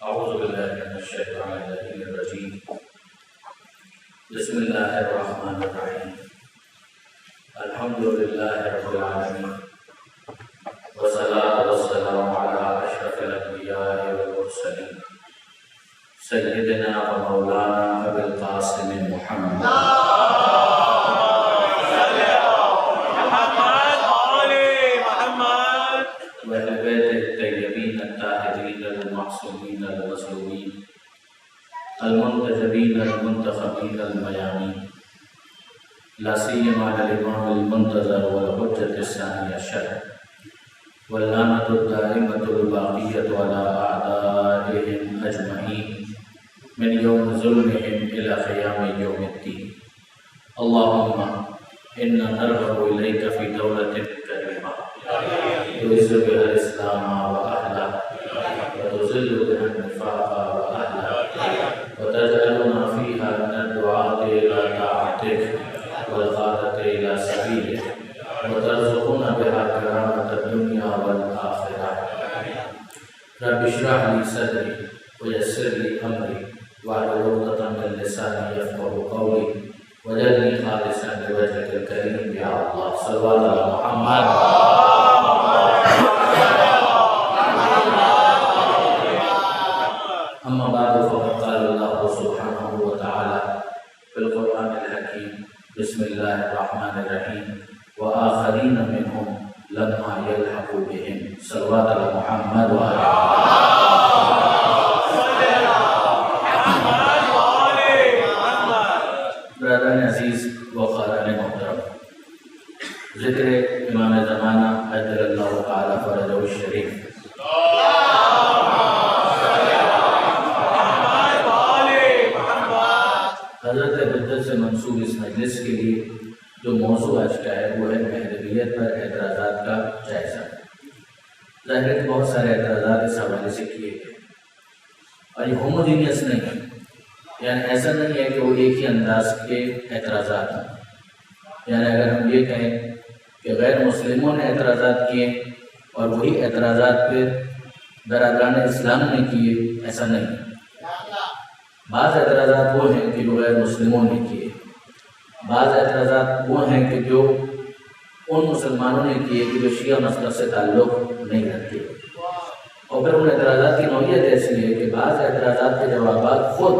اعوذ باللہ من الشیطان الرجیم بسم اللہ الرحمن الرحیم الحمد للہ رب العالمین والصلاة والسلام علی اشرف الانبیاء والمرسلین سیدنا و مولانا ابی القاسم محمد وأهل بيت الطيبين الطاهرين المعصومين المظلومين المنتجبين المنتخبين الميامين لا سيما الإمام المنتظر والحجة الثانية الشرع واللعنة الدائمة الباقية على أعدائهم أجمعين من يوم ظلمهم إلى قيام يوم الدين. اللهم إنا نرغب إليك في دولة كريمة تعز بها الإسلام وأهله وتذل بها النفاق وأهله وتجعلنا فيها من الدعاة إلى طاعتك والغادة إلى سبيلك وترزقنا بها كرامة الدنيا والآخرة. رب اشرح لي صدري ويسر لي أمري واحلل عقدة من لساني يفقهوا قولي واجعلني خالصا لوجهك الكريم يا الله. صلوات على محمد. أما بعد فقد قال الله سبحانه وتعالى في القرآن الحكيم بسم الله الرحمن الرحيم وآخرين منهم لما يلحقوا بهم. صلوات على محمد وآله. برادران عزیز و خاران محترم، ذکر امام زمانہ عجل اللہ تعالی فرجہ الشریف حضرت حجت سے منسوب اس مجلس کے لیے جو موضوع آج کا ہے وہ ہے مہدویت پر اعتراضات کا جائزہ. ظاہر ہے کہ بہت سارے اعتراضات اس حوالے سے کیے گئے اور یہ ہوموجینیس نہیں ہے، یعنی ایسا نہیں ہے کہ وہ ایک ہی انداز کے اعتراضات ہیں. یعنی اگر ہم یہ کہیں کہ غیر مسلموں نے اعتراضات کیے اور وہی اعتراضات پہ برادران اسلام نے کیے، ایسا نہیں. بعض اعتراضات وہ ہیں کہ جو غیر مسلموں نے کیے، بعض اعتراضات وہ ہیں کہ جو ان مسلمانوں نے کیے کہ جو شیعہ مسلک سے تعلق نہیں رکھتے. اور پھر ان اعتراضات کی نوعیت ایسی ہے کہ بعض اعتراضات کے جوابات خود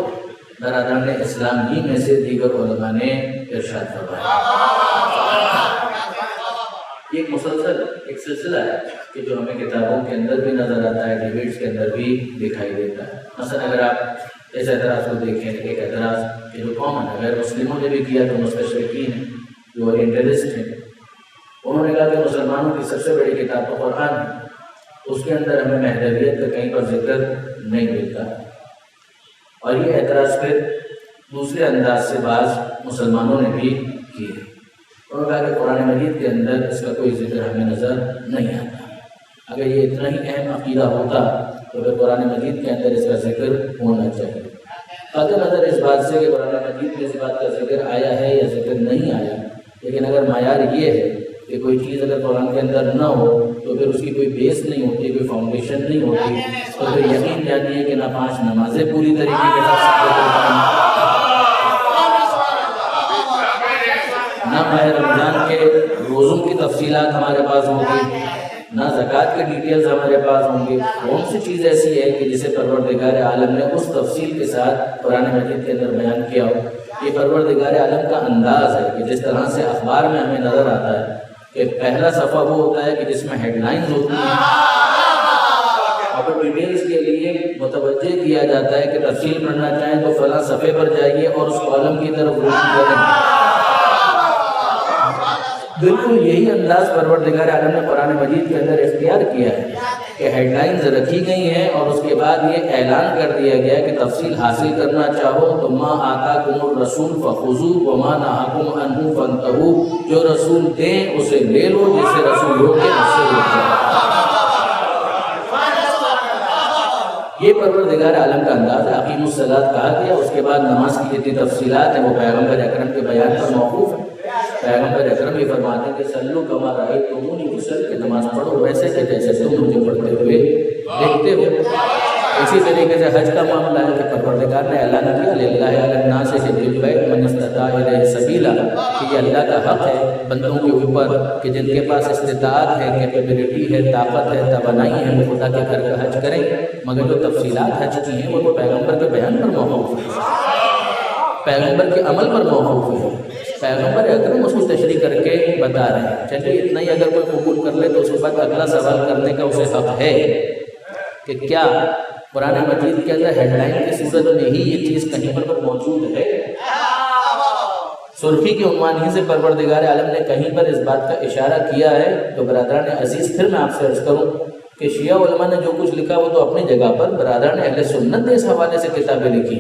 برادران اسلام ہی میں سے دیگر علماء نے ارشاد فرمایا. یہ ایک مسلسل ایک سلسلہ ہے کہ جو ہمیں کتابوں کے اندر بھی نظر آتا ہے، ڈیبیٹس کے اندر بھی دکھائی دیتا ہے. مثلا اگر آپ اس اعتراض کو دیکھیں، ایک اعتراض کہ جو کامن ہے، غیر مسلموں نے بھی کیا، جو مستشرقین ہیں، جو اورینٹلسٹ ہیں، انہوں نے کہا کہ مسلمانوں کی سب سے بڑی کتاب تو قرآن ہے، اس کے اندر ہمیں مہدویت کا کہیں پر ذکر نہیں ملتا. اور یہ اعتراض پھر دوسرے انداز سے بعض مسلمانوں نے بھی کیے. انہوں نے کہا کہ قرآن مجید کے اندر اس کا کوئی ذکر ہمیں نظر نہیں آتا. اگر یہ اتنا ہی اہم عقیدہ ہوتا تو پھر قرآن مجید کے اندر اس کا ذکر ہونا چاہیے. قطع نظر اس بات سے کہ قرآن مجید میں اس بات کا ذکر آیا ہے یا ذکر نہیں آیا، لیکن اگر معیار یہ ہے کہ کوئی چیز اگر قرآن کے اندر نہ ہو تو پھر اس کی کوئی بیس نہیں ہوتی، کوئی فاؤنڈیشن نہیں ہوتی، تو پھر یقین جانیے کہ نہ 5 نمازیں پوری طریقے کے ساتھ نہ ماہ رمضان کے روزوں کی تفصیلات ہمارے پاس ہوں گی، نہ زکوٰۃ کے ڈیٹیلز ہمارے پاس ہوں گے. کون سی چیز ایسی ہے کہ جسے پروردگار عالم نے اس تفصیل کے ساتھ قرآن مجید کے اندر بیان کیا ہو؟ یہ پروردگار عالم کا انداز ہے کہ جس طرح سے اخبار میں ہمیں نظر آتا ہے کہ پہلا صفحہ وہ ہوتا ہے کہ جس میں ہیڈ لائنز ہوتی ہیں، اور ڈیٹیلز کے لیے متوجہ کیا جاتا ہے کہ تفصیل پڑھنا چاہیں تو فلاں صفحے پر جائیے اور اس کالم کی طرف رجوع کریں. بالکل یہی انداز پروردگار عالم نے قرآن مجید کے اندر اختیار کیا ہے کہ ہیڈ لائنز رکھی گئی ہیں اور اس کے بعد یہ اعلان کر دیا گیا کہ تفصیل حاصل کرنا چاہو تو ما آتاکم الرسول فخذوہ وما نہاکم عنہ فانتہوا، جو رسول دیں اسے لے لو، جسے رسول روکے اس سے رک جاؤ. یہ پروردگار عالم کا انداز ہے. اقیموا الصلاۃ کہا گیا، اس کے بعد نماز کی جتنی تفصیلات ہیں وہ پیغمبر اکرم کے بیان پر موقوف ہے. پیغمبر اکرم یہ فرماتے ہیں کہ صلو کما رأیتمونی اصلی، کہ نماز پڑھو ویسے کہ جیسے تم مجھے پڑھتے ہوئے دیکھتے ہو. اسی طریقے سے حج کا معاملہ ہے کہ پروردگار نے اعلان کیا للہ علی الناس حج البیت من استطاع الیہ سبیلا، کہ یہ اللہ کا حق ہے بندوں کے اوپر کہ جن کے پاس استطاعت ہے، کیپیبلٹی ہے، طاقت ہے، توانائی ہے، وہ خدا کے گھر کا حج کریں، مگر جو تفصیلات حج کی ہیں وہ تو پیغمبر کے بیان پر موقوف ہے، پیغمبر کے عمل پر موقوف ہے، پیغمبر اکرم اس کو تشریح کر کے بتا رہے ہیں۔ چلیے اتنا ہی اگر کوئی قبول کر لے تو اس کے بعد اگلا سوال کرنے کا اسے حق ہے کہ کیا قرآن مجید کے اندر ہیڈ لائن کی صورت میں ہی یہ چیز کہیں پر موجود ہے؟ سرخی کے عنوان ہی سے پروردگار عالم نے کہیں پر اس بات کا اشارہ کیا ہے؟ تو برادران عزیز پھر میں آپ سے عرض کروں کہ شیعہ علماء نے جو کچھ لکھا وہ تو اپنی جگہ پر، برادران اہل سنت نے اس حوالے سے کتابیں لکھی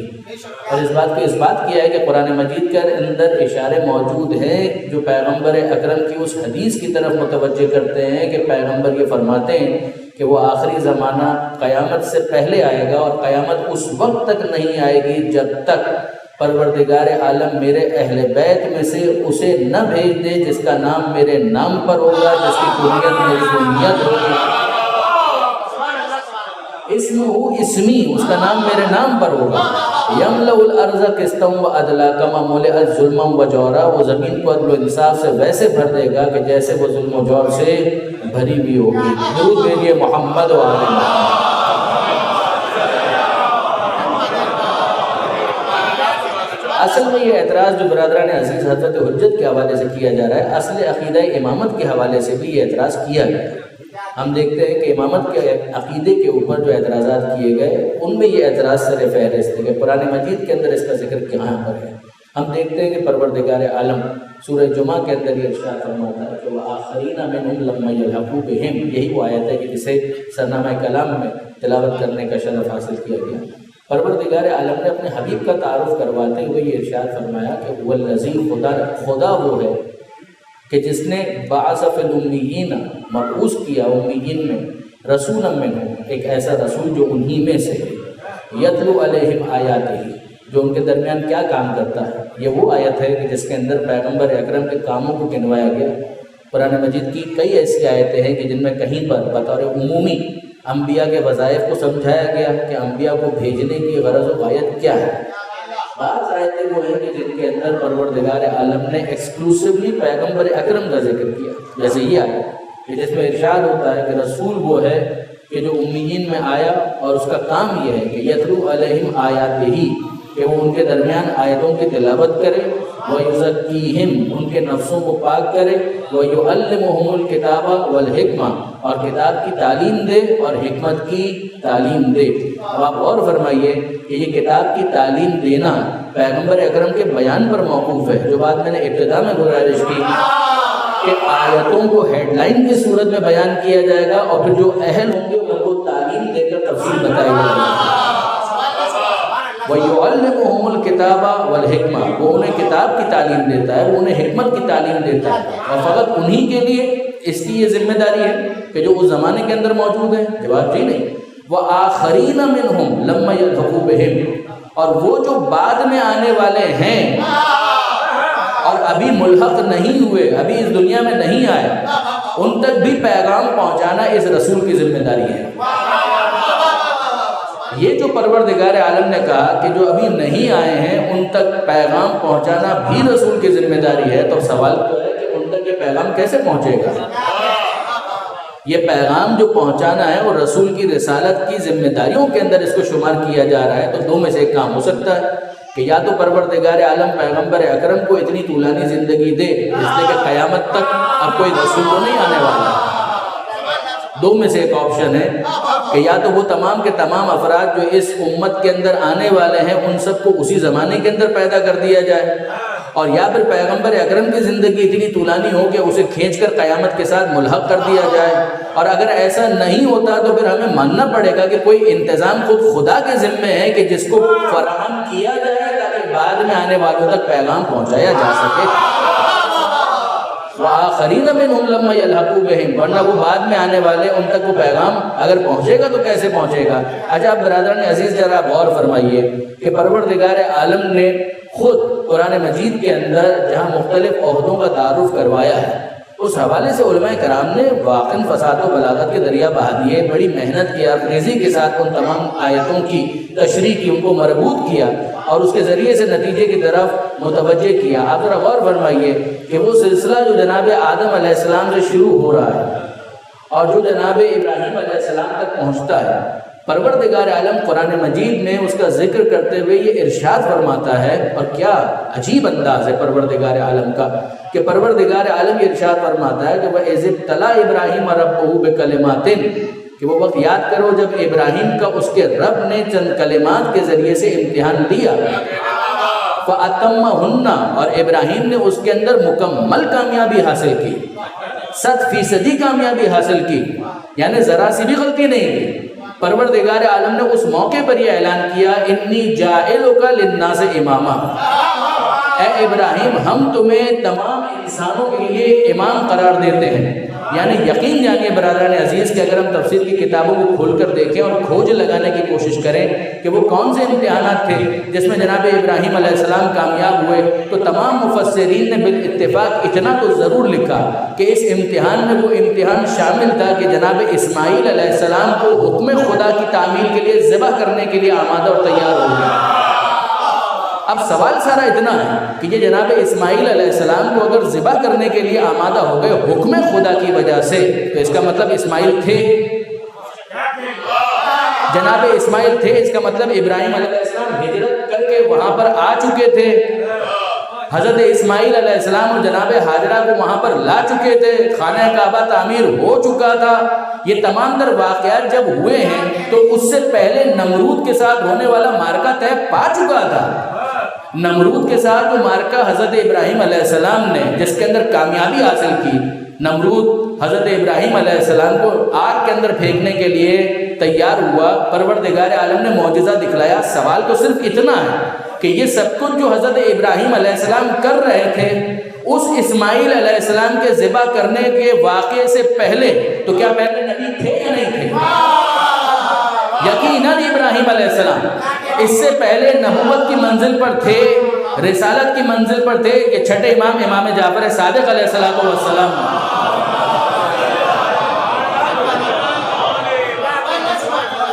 اور اس بات کو اس بات کیا ہے کہ قرآن مجید کے اندر اشارے موجود ہیں جو پیغمبر اکرم کی اس حدیث کی طرف متوجہ کرتے ہیں کہ پیغمبر یہ فرماتے ہیں کہ وہ آخری زمانہ قیامت سے پہلے آئے گا اور قیامت اس وقت تک نہیں آئے گی جب تک پروردگار عالم میرے اہل بیت میں سے اسے نہ بھیج دے جس کا نام میرے نام پر ہوگا، جس کی کنیت میری کنیت ہوگی، اسمی اس کا نام میرے نام پر ہوگا، یملأ الارض قسطا وعدلا کما ملئت ظلما وجورا، وہ زمین کو عدل و انصاف سے ویسے بھر دے گا کہ جیسے وہ ظلم و جور سے بھری ہوئی ہوگی۔ درود بھیجیے محمد و آل محمد۔ اصل میں یہ اعتراض جو برادران عزیز حضرت حجت کے حوالے سے کیا جا رہا ہے، اصل عقیدہ امامت کے حوالے سے بھی یہ اعتراض کیا گیا۔ ہم دیکھتے ہیں کہ امامت کے عقیدے کے اوپر جو اعتراضات کیے گئے ان میں یہ اعتراض سر فہرست ہے کہ قرآن مجید کے اندر اس کا ذکر کہاں پر ہے۔ ہم دیکھتے ہیں کہ پروردگار عالم سورہ جمعہ کے اندر یہ ارشاد فرماتا ہے کہ وآخرین منہم لما یلحقوا بہم، یہی وہ آیت ہے کہ جسے سرنامہ کلام میں تلاوت کرنے کا شرف حاصل کیا گیا۔ پروردگار عالم نے اپنے حبیب کا تعارف کرواتے ہوئے یہ ارشاد فرمایا کہ هو الذی، خدا وہ ہے کہ جس نے بعث فی الامیین، مبعوث کیا امیین میں، رسولا منہم، ایک ایسا رسول جو انہی میں سے، یتلو علیہم آیاتہ، جو ان کے درمیان کیا کام کرتا ہے۔ یہ وہ آیت ہے کہ جس کے اندر پیغمبر اکرم کے کاموں کو گنوایا گیا۔ قرآن مجید کی کئی ایسی آیتیں ہیں کہ جن میں کہیں پر بطور عمومی انبیاء کے وظائف کو سمجھایا گیا کہ انبیاء کو بھیجنے کی غرض و غایت کیا ہے۔ بعض آیتیں وہ ہیں کہ جن کے اندر پروردگار عالم نے ایکسکلوسیولی پیغمبر اکرم کا ذکر کیا، جیسے یہ آیت کہ جس میں ارشاد ہوتا ہے کہ رسول وہ ہے کہ جو امیین میں آیا اور اس کا کام یہ ہے کہ یتلو علیہم آیاتہ، کہ وہ ان کے درمیان آیتوں کی تلاوت کرے، وَيُزَكِّيهِمْ، ان کے نفسوں کو پاک کرے، وَيُعَلِّمُهُمُ الْكِتَابَ وَالْحِكْمَةَ، اور کتاب کی تعلیم دے اور حکمت کی تعلیم دے۔ اب آپ اور فرمائیے کہ یہ کتاب کی تعلیم دینا پیغمبر اکرم کے بیان پر موقوف ہے، جو بات میں نے ابتدا میں گزارش کی کہ آیتوں کو ہیڈ لائن کی صورت میں بیان کیا جائے گا اور پھر جو اہل ہوں گے ان کو تعلیم دے کر تفصیل بتائی جائے گی۔ وَيُعَلِّمُهُمُ الْكِتَابَ وَالْحِكْمَةَ، وہ انہیں کتاب کی تعلیم دیتا ہے، وہ انہیں حکمت کی تعلیم دیتا ہے، اور فقط انہی کے لیے اس کی یہ ذمہ داری ہے کہ جو اس زمانے کے اندر موجود ہیں؟ جواب جی نہیں۔ وَآخَرِينَ مِنْهُمْ لَمَّا يَلْحَقُوا بِهِمْ، اور وہ جو بعد میں آنے والے ہیں اور ابھی ملحق نہیں ہوئے، ابھی اس دنیا میں نہیں آئے، ان تک بھی پیغام پہنچانا اس رسول کی ذمہ داری ہے۔ یہ جو پروردگار عالم نے کہا کہ جو ابھی نہیں آئے ہیں ان تک پیغام پہنچانا بھی رسول کی ذمہ داری ہے، تو سوال تو ہے کہ ان تک یہ پیغام کیسے پہنچے گا؟ یہ پیغام جو پہنچانا ہے وہ رسول کی رسالت کی ذمہ داریوں کے اندر اس کو شمار کیا جا رہا ہے، تو دو میں سے ایک کام ہو سکتا ہے کہ یا تو پروردگار عالم پیغمبر اکرم کو اتنی طولانی زندگی دے اس لیے کہ قیامت تک اب کوئی رسول تو نہیں آنے والا۔ دو میں سے ایک آپشن ہے کہ یا تو وہ تمام کے تمام افراد جو اس امت کے اندر آنے والے ہیں ان سب کو اسی زمانے کے اندر پیدا کر دیا جائے، اور یا پھر پیغمبر اکرم کی زندگی اتنی طولانی ہو کہ اسے کھینچ کر قیامت کے ساتھ ملحق کر دیا جائے، اور اگر ایسا نہیں ہوتا تو پھر ہمیں ماننا پڑے گا کہ کوئی انتظام خود خدا کے ذمے ہے کہ جس کو فراہم کیا جائے تاکہ بعد میں آنے والوں تک پیغام پہنچایا جا سکے۔ وَآخَرِينَ مِنْهُمْ لَمَّا يَلْحَقُوا بِهِمْ، ورنہ وہ بعد میں آنے والے ان تک وہ پیغام اگر پہنچے گا تو کیسے پہنچے گا؟ اچھا آپ برادران عزیز ذرا غور فرمائیے کہ پروردگار عالم نے خود قرآن مجید کے اندر جہاں مختلف عہدوں کا تعارف کروایا ہے، اس حوالے سے علماء کرام نے واقعاً فساد و بلاغت کے دریا بہا دیے، بڑی محنت کی، افریزی کے ساتھ ان تمام آیتوں کی تشریح کی، ان کو مربوط کیا اور اس کے ذریعے سے نتیجے کی طرف متوجہ کیا۔ آپ ذرا غور فرمائیے کہ وہ سلسلہ جو جناب آدم علیہ السلام سے شروع ہو رہا ہے اور جو جناب ابراہیم علیہ السلام تک پہنچتا ہے، پروردگار عالم قرآن مجید میں اس کا ذکر کرتے ہوئے یہ ارشاد فرماتا ہے، اور کیا عجیب انداز ہے پروردگار عالم کا کہ پروردگار عالم یہ ارشاد فرماتا ہے کہ وَإِذِ ابْتَلَىٰ إِبْرَاهِيمَ رَبُّهُ بِكَلِمَاتٍ، کہ وہ وقت یاد کرو جب ابراہیم کا اس کے رب نے چند کلمات کے ذریعے سے امتحان لیا، فَأَتَمَّهُنَّ، اور ابراہیم نے اس کے اندر مکمل کامیابی حاصل کی، 100% کامیابی حاصل کی، یعنی ذرا سی بھی غلطی نہیں کی۔ پروردگار عالم نے اس موقع پر یہ اعلان کیا، انی جاعلک للناس اماما، اے ابراہیم ہم تمہیں تمام انسانوں کے لیے امام قرار دیتے ہیں۔ یعنی یقین جانیے برادران عزیز کہ اگر ہم تفسیر کی کتابوں کو کھول کر دیکھیں اور کھوج لگانے کی کوشش کریں کہ وہ کون سے امتحانات تھے جس میں جناب ابراہیم علیہ السلام کامیاب ہوئے، تو تمام مفسرین نے بالاتفاق اتنا تو ضرور لکھا کہ اس امتحان میں وہ امتحان شامل تھا کہ جناب اسماعیل علیہ السلام کو حکم خدا کی تعمیل کے لیے ذبح کرنے کے لیے آمادہ اور تیار ہو گیا۔ اب سوال سارا اتنا ہے کہ یہ جناب اسماعیل علیہ السلام کو اگر ذبح کرنے کے لیے آمادہ ہو گئے حکم خدا کی وجہ سے، تو اس کا مطلب اسماعیل تھے، جناب اسماعیل تھے، اس کا مطلب ابراہیم علیہ السلام ہجرت کر کے وہاں پر آ چکے تھے، حضرت اسماعیل علیہ السلام اور جناب ہاجرہ کو وہاں پر لا چکے تھے، خانہ کعبہ تعمیر ہو چکا تھا۔ یہ تمام تر واقعات جب ہوئے ہیں تو اس سے پہلے نمرود کے ساتھ ہونے والا معرکہ طے پا چکا تھا۔ نمرود کے ساتھ جو معرکہ حضرت ابراہیم علیہ السلام نے جس کے اندر کامیابی حاصل کی، نمرود حضرت ابراہیم علیہ السلام کو آگ کے اندر پھینکنے کے لیے تیار ہوا، پروردگار عالم نے معجزہ دکھلایا۔ سوال تو صرف اتنا ہے کہ یہ سب کچھ جو حضرت ابراہیم علیہ السلام کر رہے تھے، اس اسماعیل علیہ السلام کے ذبح کرنے کے واقعے سے پہلے تو کیا پہلے نبی تھے یا نہیں تھے؟ یقیناً ابراہیم علیہ السلام اس سے پہلے نبوت کی منزل پر تھے، رسالت کی منزل پر تھے۔ یہ چھٹے امام، امام جعفر صادق علیہ السلام،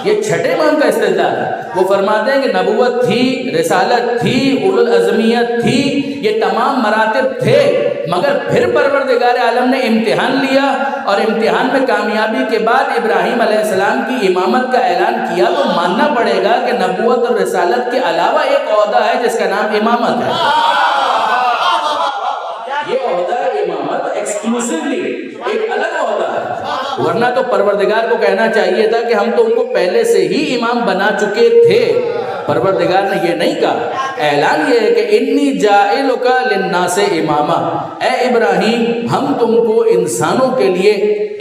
یہ چھٹے امام کا استدلال ہے۔ وہ فرماتے ہیں کہ نبوت تھی، رسالت تھی، اولو العزمیت تھی، یہ تمام مراتب تھے، مگر پھر پروردگار عالم نے امتحان لیا اور امتحان میں کامیابی کے بعد ابراہیم علیہ السلام کی امامت کا اعلان کیا، تو ماننا پڑے گا کہ نبوت اور رسالت کے علاوہ ایک عہدہ ہے جس کا نام امامت ہے۔ یہ عہدہ امامت ایکسکلوسیولی ایک الگ عہدہ ہے، ورنہ تو پروردگار کو کہنا چاہیے تھا کہ ہم تو ان کو پہلے سے ہی امام بنا چکے تھے۔ پروردگار نے یہ نہیں کہا، اعلان یہ ہے کہ انی جاعلک للناس اماما، اے ابراہیم ہم تم کو انسانوں کے لیے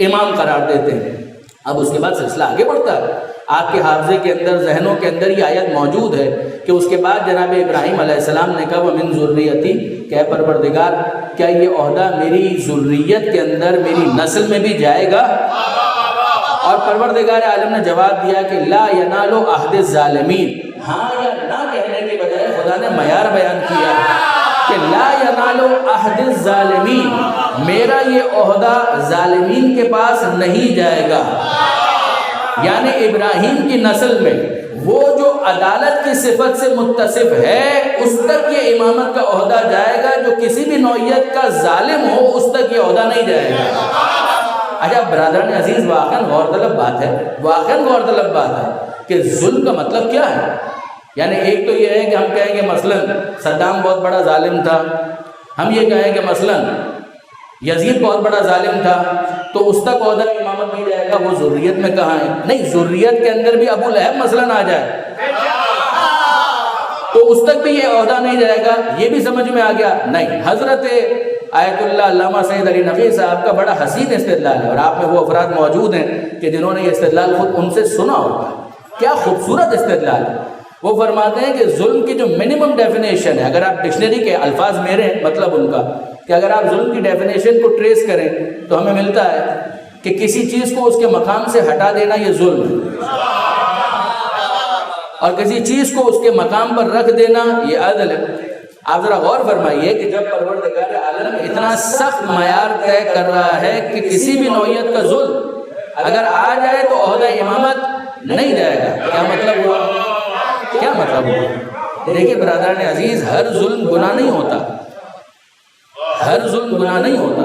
امام قرار دیتے ہیں۔ اب اس کے بعد سلسلہ آگے بڑھتا ہے، آپ کے حافظے کے اندر، ذہنوں کے اندر یہ آیت موجود ہے کہ اس کے بعد جناب ابراہیم علیہ السلام نے کہا وَمِن ذُرِّيَّتِي، کہ اے پروردگار کیا یہ عہدہ میری ذریت کے اندر، میری نسل میں بھی جائے گا؟ اور پروردگار عالم نے جواب دیا کہ لا ینال عہد الظالمین، ہاں یا نہ کہنے کے بجائے خدا نے معیار بیان کیا کہ لا ینال عہد الظالمین، میرا یہ عہدہ ظالمین کے پاس نہیں جائے گا۔ یعنی ابراہیم کی نسل میں وہ جو عدالت کی صفت سے متصف ہے اس تک یہ امامت کا عہدہ جائے گا، جو کسی بھی نوعیت کا ظالم ہو اس تک یہ عہدہ نہیں جائے گا۔ اچھا برادران عزیز، واقعاً غور طلب بات ہے، واقعاً غور طلب بات ہے کہ ظلم کا مطلب کیا ہے۔ یعنی ایک تو یہ ہے کہ ہم کہیں گے مثلاً صدام بہت بڑا ظالم تھا، ہم یہ کہیں کہ مثلاً یزید بہت بڑا ظالم تھا، تو اس تک عہدہ امامت نہیں جائے گا، وہ ذریت میں کہاں ہے؟ نہیں، ذریت کے اندر بھی ابو لہب مثلاً آ جائے تو اس تک بھی یہ عہدہ نہیں جائے گا، یہ بھی سمجھ میں آ گیا؟ نہیں۔ حضرت آیت اللہ علامہ سید علی نقوی صاحب کا بڑا حسین استدلال ہے، اور آپ میں وہ افراد موجود ہیں کہ جنہوں نے یہ استدلال خود ان سے سنا ہوگا۔ کیا خوبصورت استدلال ہے۔ وہ فرماتے ہیں کہ ظلم کی جو منیمم ڈیفینیشن ہے، اگر آپ ڈکشنری کے الفاظ میرے ہیں مطلب ان کا کہ اگر آپ ظلم کی ڈیفینیشن کو ٹریس کریں تو ہمیں ملتا ہے کہ کسی چیز کو اس کے مقام سے ہٹا دینا یہ ظلم ہے، اور کسی چیز کو اس کے مقام پر رکھ دینا یہ عدل ہے۔ آپ ذرا غور فرمائیے کہ جب پروردگار عالم اتنا سخت معیار طے کر رہا ہے کہ کسی بھی نوعیت کا ظلم اگر آ جائے تو عہدہ امامت نہیں جائے گا، کیا مطلب ہوا؟ کیا مطلب ہوا؟ دیکھیے برادران عزیز، ہر ظلم گناہ نہیں ہوتا، ہر ظلم گناہ نہیں ہوتا۔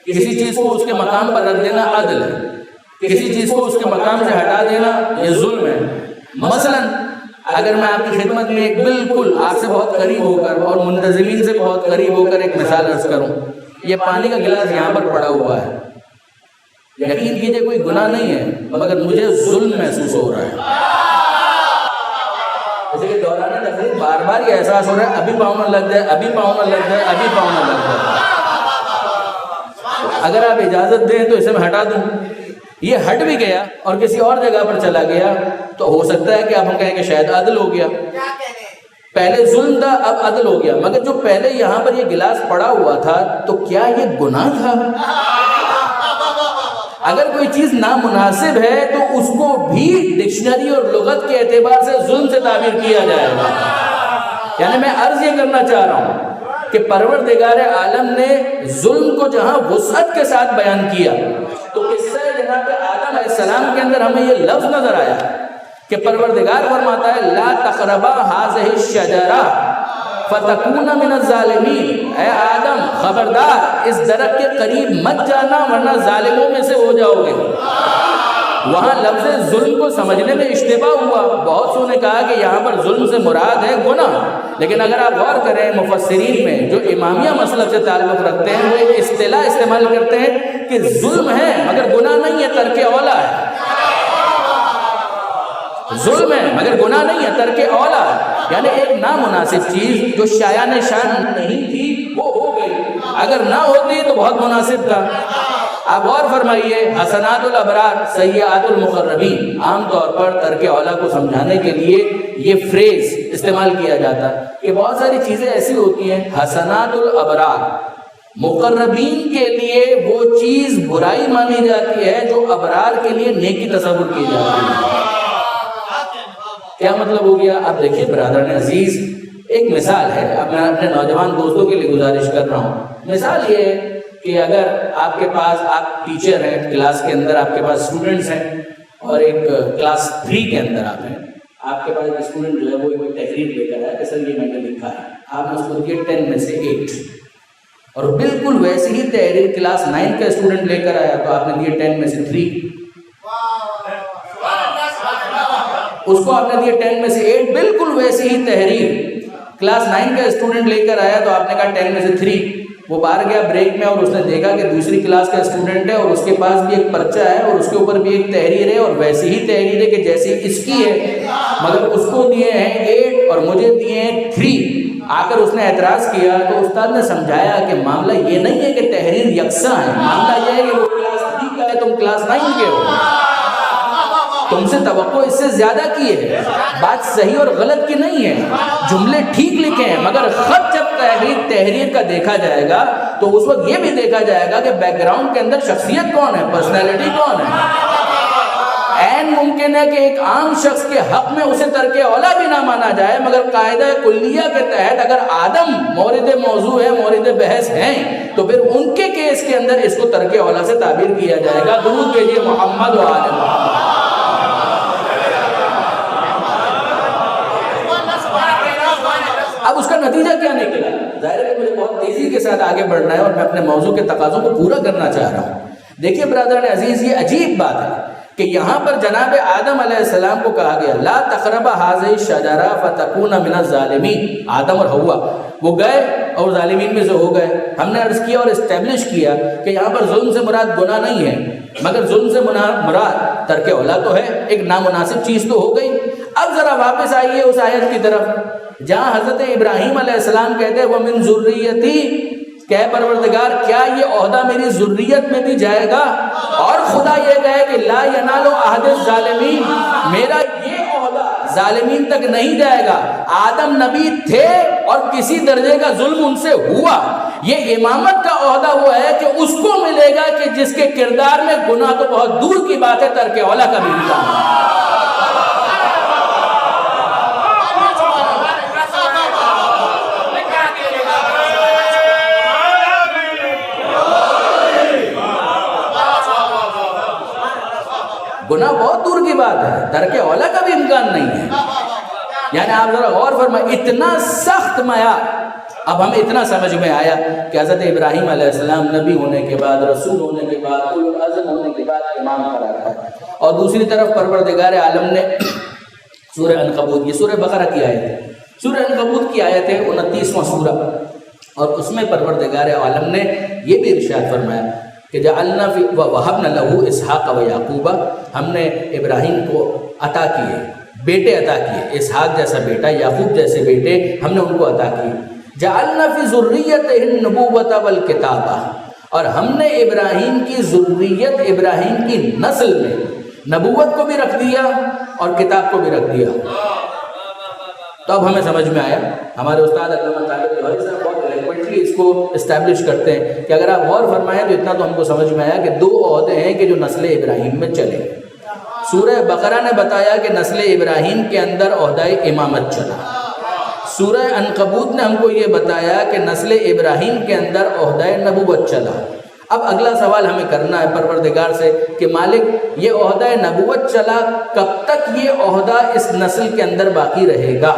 کسی چیز کو اس کے مقام پر رکھ دینا عدل ہے، کسی چیز کو اس کے مقام سے ہٹا دینا یہ ظلم ہے۔ مثلا اگر میں آپ کی خدمت میں ایک بالکل آپ سے بہت قریب ہو کر اور منتظمین سے بہت قریب ہو کر ایک مثال عرض کروں، یہ پانی کا گلاس یہاں پر پڑا ہوا ہے، یقین کیجئے کوئی گناہ نہیں ہے مگر مجھے ظلم محسوس ہو رہا ہے۔ جیسے کہ دوران تقریر بار بار یہ احساس ہو رہا ہے ابھی پاؤں میں لگ جائے، ابھی پاؤں میں لگ جائے، ابھی پاؤں میں لگ جائے۔ اگر آپ اجازت دیں تو اسے میں ہٹا دوں، یہ ہٹ بھی گیا اور کسی اور جگہ پر چلا گیا تو ہو سکتا ہے کہ اب ہم کہیں کہ شاید عدل ہو گیا۔ پہلے ظلم تھا، اب عدل ہو گیا، مگر جو پہلے یہاں پر یہ گلاس پڑا ہوا تھا تو کیا یہ گناہ تھا؟ اگر کوئی چیز نامناسب ہے تو اس کو بھی ڈکشنری اور لغت کے اعتبار سے ظلم سے تعبیر کیا جائے گا۔ یعنی میں عرض یہ کرنا چاہ رہا ہوں کہ پروردگار عالم نے ظلم کو جہاں وسعت کے ساتھ بیان کیا تو قصہ جناب آدم علیہ السلام کے اندر ہمیں یہ لفظ نظر آیا کہ پروردگار فرماتا ہے لا تقربا هذه الشجرہ فتکون من الظالمین، اے آدم خبردار اس درخت کے قریب مت جانا ورنہ ظالموں میں سے ہو جاؤ گے۔ وہاں لفظ ظلم کو سمجھنے میں اشتباہ ہوا، بہت سو نے کہا کہ یہاں پر ظلم سے مراد ہے گناہ، لیکن اگر آپ غور کریں مفسرین میں جو امامیہ مسلک سے تعلق رکھتے ہیں وہ ایک اصطلاح استعمال کرتے ہیں کہ ظلم ہے مگر گناہ نہیں ہے، ترک اولا ہے۔ ظلم ہے مگر گناہ نہیں ہے، ترک اولا ہے، یعنی ایک نامناسب چیز جو شایان شان نہیں تھی وہ ہو گئی، اگر نہ ہوتی تو بہت مناسب تھا۔ آپ غور فرمائیے حسنات الابرار سیئات المقربین، عام طور پر ترک اولا کو سمجھانے کے لیے یہ فریز استعمال کیا جاتا ہے کہ بہت ساری چیزیں ایسی ہوتی ہیں حسنات الابرار، مقربین کے لیے وہ چیز برائی مانی جاتی ہے جو ابرار کے لیے نیکی تصور کی جاتی ہے۔ کیا مطلب ہو گیا؟ آپ دیکھیے برادران عزیز، ایک مثال ہے، اب میں اپنے نوجوان دوستوں کے لیے گزارش کر رہا ہوں۔ مثال یہ ہے کہ اگر آپ کے پاس، آپ ٹیچر ہیں، کلاس کے اندر آپ کے پاس اسٹوڈنٹس ہیں اور ایک کلاس 3 کے اندر آپ ہیں، آپ کے پاس ایک اسٹوڈنٹ جو ہے وہ ایک تحریر لے کر آیا کہ سر یہ میں نے لکھا ہے، آپ نے اس کو دیے 10 میں سے 8، اور بالکل ویسے ہی تحریر کلاس 9 کا اسٹوڈنٹ لے کر آیا تو آپ نے دیے 10 میں سے 3، اس کو آپ نے دیے 10 میں سے 8، بالکل ویسی ہی تحریر کلاس 9 کا اسٹوڈنٹ لے کر آیا تو آپ نے کہا 10 میں سے 3۔ وہ باہر گیا بریک میں اور اس نے دیکھا کہ دوسری کلاس کا اسٹوڈنٹ ہے اور اس کے پاس بھی ایک پرچہ ہے اور اس کے اوپر بھی ایک تحریر ہے اور ویسی ہی تحریر ہے کہ جیسی اس کی ہے، مگر اس کو دیے ہیں 8 اور مجھے دیے ہیں 3۔ آ کر اس نے اعتراض کیا تو استاد نے سمجھایا کہ معاملہ یہ نہیں ہے کہ تحریر یکساں ہے، معاملہ یہ ہے کہ وہ کلاس 3 کا ہے، تم کلاس 9 کے ہو، تم سے توقع اس سے زیادہ کی ہے۔ بات صحیح اور غلط کی نہیں ہے، جملے ٹھیک لکھے ہیں، مگر خط جب تحریر کا دیکھا جائے گا تو اس وقت یہ بھی دیکھا جائے گا کہ بیک گراؤنڈ کے اندر شخصیت کون ہے، پرسنالٹی کون ہے۔ عین ممکن ہے کہ ایک عام شخص کے حق میں اسے ترک اولا بھی نہ مانا جائے، مگر قاعدہ کلیہ کے تحت اگر آدم مورد موضوع ہے، مورد بحث ہیں، تو پھر ان کے کیس کے اندر اس کو ترک اولا سے تعبیر کیا جائے گا۔ درود بھیجیے محمد و آل محمد۔ اب اس کا نتیجہ کیا نکلا؟ ظاہر ہے کہ مجھے بہت تیزی کے ساتھ آگے بڑھنا ہے اور میں اپنے موضوع کے تقاضوں کو پورا کرنا چاہ رہا ہوں۔ دیکھیے برادران عزیز، یہ عجیب بات ہے کہ یہاں پر جناب آدم علیہ السلام کو کہا گیا لا تقربا هذه الشجرہ فتکون من الظالمین۔ آدم اور حوا وہ گئے اور ظالمین میں سے ہو گئے۔ ہم نے عرض کیا اور اسٹیبلش کیا کہ یہاں پر ظلم سے مراد گناہ نہیں ہے، مگر ظلم سے مراد ترک اولا تو ہے، ایک نامناسب چیز تو ہو گئی۔ اب ذرا واپس آئیے اس آیت کی طرف جہاں حضرت ابراہیم علیہ السلام کہتے ہیں وَمِن ذُرِّيَّتِي، کہ پروردگار کیا یہ عہدہ میری ذریت میں بھی جائے گا؟ اور خدا یہ کہے کہ لا ینال عہد الظالمین، میرا یہ عہدہ ظالمین تک نہیں جائے گا۔ آدم نبی تھے اور کسی درجے کا ظلم ان سے ہوا، یہ امامت کا عہدہ ہوا ہے کہ اس کو ملے گا کہ جس کے کردار میں گناہ تو بہت دور کی بات ہے، ترک اولا کا بھی امکان۔ گناہ بہت دور کی بات ہے، ترک اولا کا بھی امکان نہیں ہے۔ یعنی آپ ذرا غور فرمائیں، اتنا سخت معیار۔ اب ہمیں اتنا سمجھ میں آیا کہ حضرت ابراہیم علیہ السلام نبی ہونے کے بعد، رسول ہونے کے بعد، اولو العزم ہونے کے بعد امام قرار پائے، اور دوسری طرف پروردگار عالم نے سورہ عنکبوت، یہ سورہ بقرہ کی آیت ہے، سورہ عنکبوت کی آیت ہے 29واں سورہ، اور اس میں پروردگار عالم نے یہ بھی ارشاد فرمایا کہ جعلنا فی ووہبنا لہ اسحاق و یعقوب، ہم نے ابراہیم کو عطا کیے، بیٹے عطا کیے، اسحاق جیسا بیٹا، یعقوب جیسے بیٹے ہم نے ان کو عطا کیے۔ جعلنا فی ذریتہ النبوۃ والکتابہ، اور ہم نے ابراہیم کی ذریت، ابراہیم کی نسل میں نبوت کو بھی رکھ دیا اور کتاب کو بھی رکھ دیا۔ تو اب ہمیں سمجھ میں آیا، ہمارے استاد علامہ طالب جوہری صاحب بہت ایلیگنٹلی اس کو اسٹیبلش کرتے ہیں کہ اگر آپ غور فرمائیں تو اتنا تو ہم کو سمجھ میں آیا کہ 2 عہدے ہیں کہ جو نسل ابراہیم میں چلے۔ سورہ بقرہ نے بتایا کہ نسل ابراہیم کے اندر عہدہ امامت چلا، سورہ عنکبوت نے ہم کو یہ بتایا کہ نسل ابراہیم کے اندر عہدہ نبوت چلا۔ اب اگلا سوال ہمیں کرنا ہے پروردگار سے کہ مالک یہ عہدہ نبوت چلا، کب تک یہ عہدہ اس نسل کے اندر باقی رہے گا؟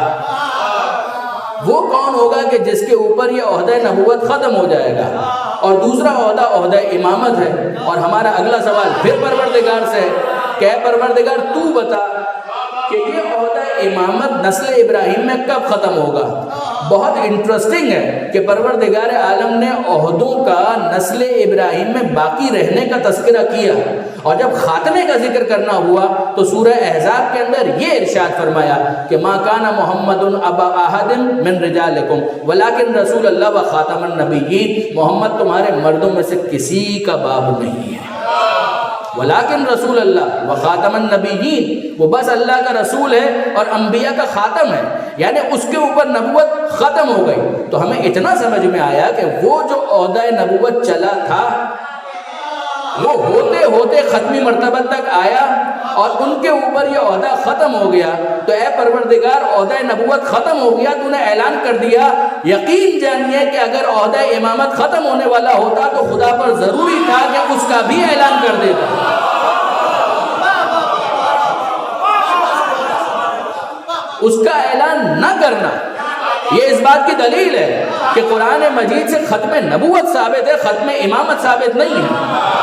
وہ کون ہوگا کہ جس کے اوپر یہ عہدہ نبوت ختم ہو جائے گا؟ اور دوسرا عہدہ امامت ہے، اور ہمارا اگلا سوال پھر پروردگار سے ہے کہ اے پروردگار تو بتا کہ یہ عہدہ امامت نسل ابراہیم میں کب ختم ہوگا؟ بہت انٹرسٹنگ ہے کہ پروردگار عالم نے عہدوں کا نسل ابراہیم میں باقی رہنے کا تذکرہ کیا، اور جب خاتمے کا ذکر کرنا ہوا تو سورہ احزاب کے اندر یہ ارشاد فرمایا کہ ما کان محمد ابا احد من رجالکم ولکن رسول اللہ و خاتم النبیین، محمد تمہارے مردوں میں سے کسی کا باپ نہیں ہے، ولیکن رسول اللہ و خاتم النبیین، وہ بس اللہ کا رسول ہے اور انبیاء کا خاتم ہے، یعنی اس کے اوپر نبوت ختم ہو گئی۔ تو ہمیں اتنا سمجھ میں آیا کہ وہ جو عہدہ نبوت چلا تھا وہ ہوتے ہوتے ختمی مرتبہ تک آیا اور ان کے اوپر یہ عہدہ ختم ہو گیا۔ تو اے پروردگار عہدہ نبوت ختم ہو گیا، تو نے اعلان کر دیا، یقین جانیے کہ اگر عہدہ امامت ختم ہونے والا ہوتا تو خدا پر ضروری تھا کہ اس کا بھی اعلان کر دیتا۔ اس کا اعلان نہ کرنا یہ اس بات کی دلیل ہے کہ قرآن مجید سے ختم نبوت ثابت ہے، ختم امامت ثابت نہیں ہے۔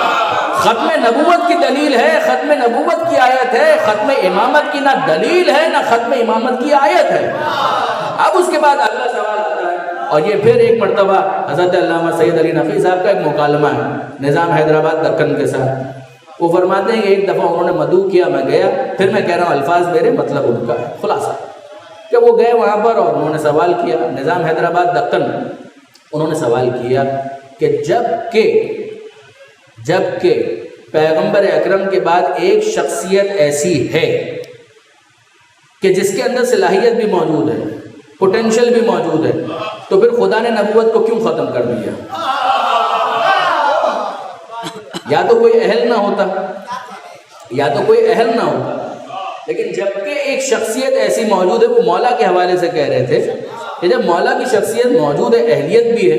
ختم نبوت کی دلیل ہے، ختم نبوت کی آیت ہے، ختم امامت کی نہ دلیل ہے نہ ختم امامت کی آیت ہے۔ اب اس کے بعد اگلا سوال آتا ہے، اور یہ پھر ایک مرتبہ حضرت علامہ سید علی نقوی صاحب کا ایک مکالمہ ہے نظام حیدرآباد دکن کے ساتھ۔ وہ فرماتے ہیں کہ ایک دفعہ انہوں نے مدعو کیا، میں گیا، پھر میں کہہ رہا ہوں الفاظ میرے، مطلب ان کا خلاصہ کہ وہ گئے وہاں پر اور انہوں نے سوال کیا، نظام حیدرآباد دکن، انہوں نے سوال کیا کہ جب کہ پیغمبر اکرم کے بعد ایک شخصیت ایسی ہے کہ جس کے اندر صلاحیت بھی موجود ہے، پوٹینشل بھی موجود ہے، تو پھر خدا نے نبوت کو کیوں ختم کر دیا؟ یا تو کوئی اہل نہ ہوتا، لیکن جبکہ ایک شخصیت ایسی موجود ہے، وہ مولا کے حوالے سے کہہ رہے تھے کہ جب مولا کی شخصیت موجود ہے، اہلیت بھی ہے،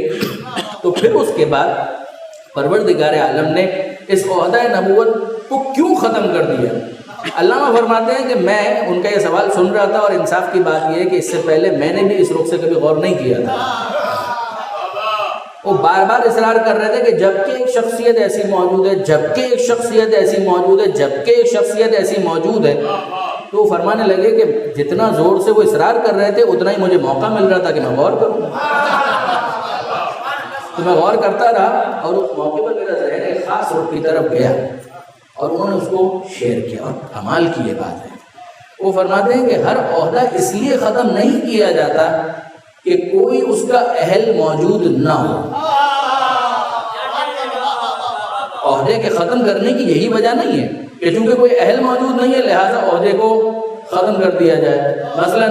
تو پھر اس کے بعد پروردگار عالم نے اس عہدہ نبوت کو کیوں ختم کر دیا؟ علامہ فرماتے ہیں کہ میں ان کا یہ سوال سن رہا تھا، اور انصاف کی بات یہ ہے کہ اس سے پہلے میں نے بھی اس رخ سے کبھی غور نہیں کیا تھا۔ وہ بار بار اصرار کر رہے تھے کہ جبکہ ایک شخصیت ایسی موجود ہے، جبکہ ایک شخصیت ایسی موجود ہے، جبکہ ایک شخصیت ایسی موجود ہے، تو وہ فرمانے لگے کہ جتنا زور سے وہ اصرار کر رہے تھے اتنا ہی مجھے موقع مل رہا تھا کہ میں غور کروں۔ تو میں غور کرتا رہا، اور اس موقع پر میرا ذہن ایک خاص رخ کی طرف گیا، اور انہوں نے اس کو شیئر کیا، اور کمال کی یہ بات ہے۔ وہ فرماتے ہیں کہ ہر عہدہ اس لیے ختم نہیں کیا جاتا کہ کوئی اس کا اہل موجود نہ ہو۔ عہدے کے ختم کرنے کی یہی وجہ نہیں ہے کہ چونکہ کوئی اہل موجود نہیں ہے لہٰذا عہدے کو ختم کر دیا جائے۔ مثلا